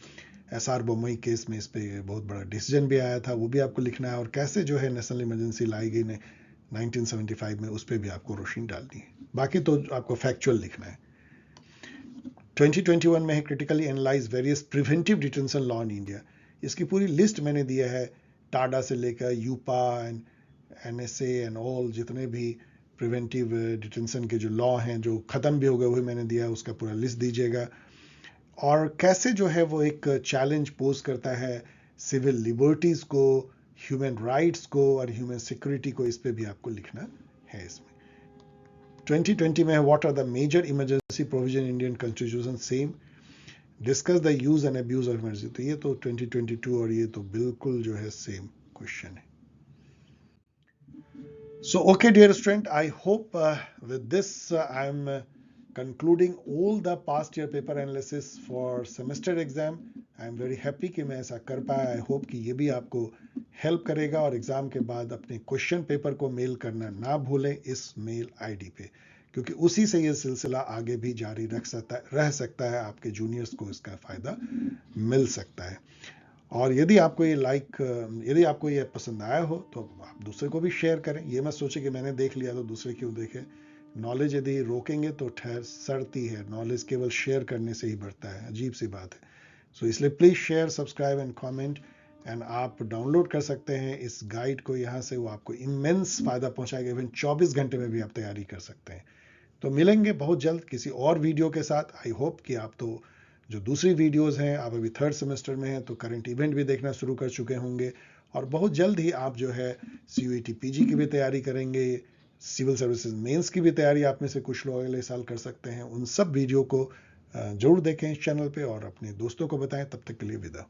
SR बोम्मई केस में इस पर बहुत बड़ा डिसीजन भी आया था, वो भी आपको लिखना है। और कैसे जो है नेशनल इमरजेंसी लाई गई 1975 में, उस पर भी आपको रोशनी डालनी है। बाकी तो आपको फैक्चुअल लिखना है। 2021 में है, critically analyse various preventive detention law in India. इसकी पूरी लिस्ट मैंने दिया है, टाडा से लेकर यूपा एंड NSA एंड ऑल, जितने भी प्रिवेंटिव डिटेंशन के जो लॉ हैं जो ख़त्म भी हो गए हुए मैंने दिया है, उसका पूरा लिस्ट दीजिएगा। और कैसे जो है वो एक चैलेंज पोज करता है सिविल लिबर्टीज को, ह्यूमन राइट्स को और ह्यूमन सिक्योरिटी को, इस पे भी आपको लिखना है इसमें। 2020 में what are the major emergency provision Indian constitution, same. Discuss the use and abuse of emergency, तो ये तो 2022 और ये तो बिल्कुल जो है सेम क्वेश्चन है। So, okay, dear student, I hope with this I am concluding all the past year paper analysis for semester exam. I am very happy कि मैं ऐसा कर पाया। I hope कि ये भी आपको हेल्प करेगा, और एग्जाम के बाद अपने क्वेश्चन पेपर को मेल करना ना भूलें इस मेल ID पे, क्योंकि उसी से ये सिलसिला आगे भी जारी रह सकता है, आपके जूनियर्स को इसका फायदा मिल सकता है। और यदि आपको ये पसंद आया हो तो आप दूसरे को भी शेयर करें। ये मत सोचे कि मैंने देख लिया तो दूसरे क्यों देखें। नॉलेज यदि रोकेंगे तो सड़ती है, नॉलेज केवल शेयर करने से ही बढ़ता है, अजीब सी बात है। सो इसलिए please share, subscribe and comment. And आप डाउनलोड कर सकते हैं इस गाइड को यहाँ से, वो आपको इमेंस फायदा पहुंचाएगा। इवन 24 घंटे में भी आप तैयारी कर सकते हैं। तो मिलेंगे बहुत जल्द किसी और वीडियो के साथ। आई होप कि आप तो जो दूसरी वीडियोस हैं, आप अभी 3rd सेमेस्टर में हैं तो करंट इवेंट भी देखना शुरू कर चुके होंगे, और बहुत जल्द ही आप जो है CUET PG की भी तैयारी करेंगे, सिविल सर्विसेज मेंस की भी तैयारी आप में से कुछ लोग अगले साल कर सकते हैं। उन सब वीडियो को जरूर देखें इस चैनल पे और अपने दोस्तों को बताएं। तब तक के लिए विदा।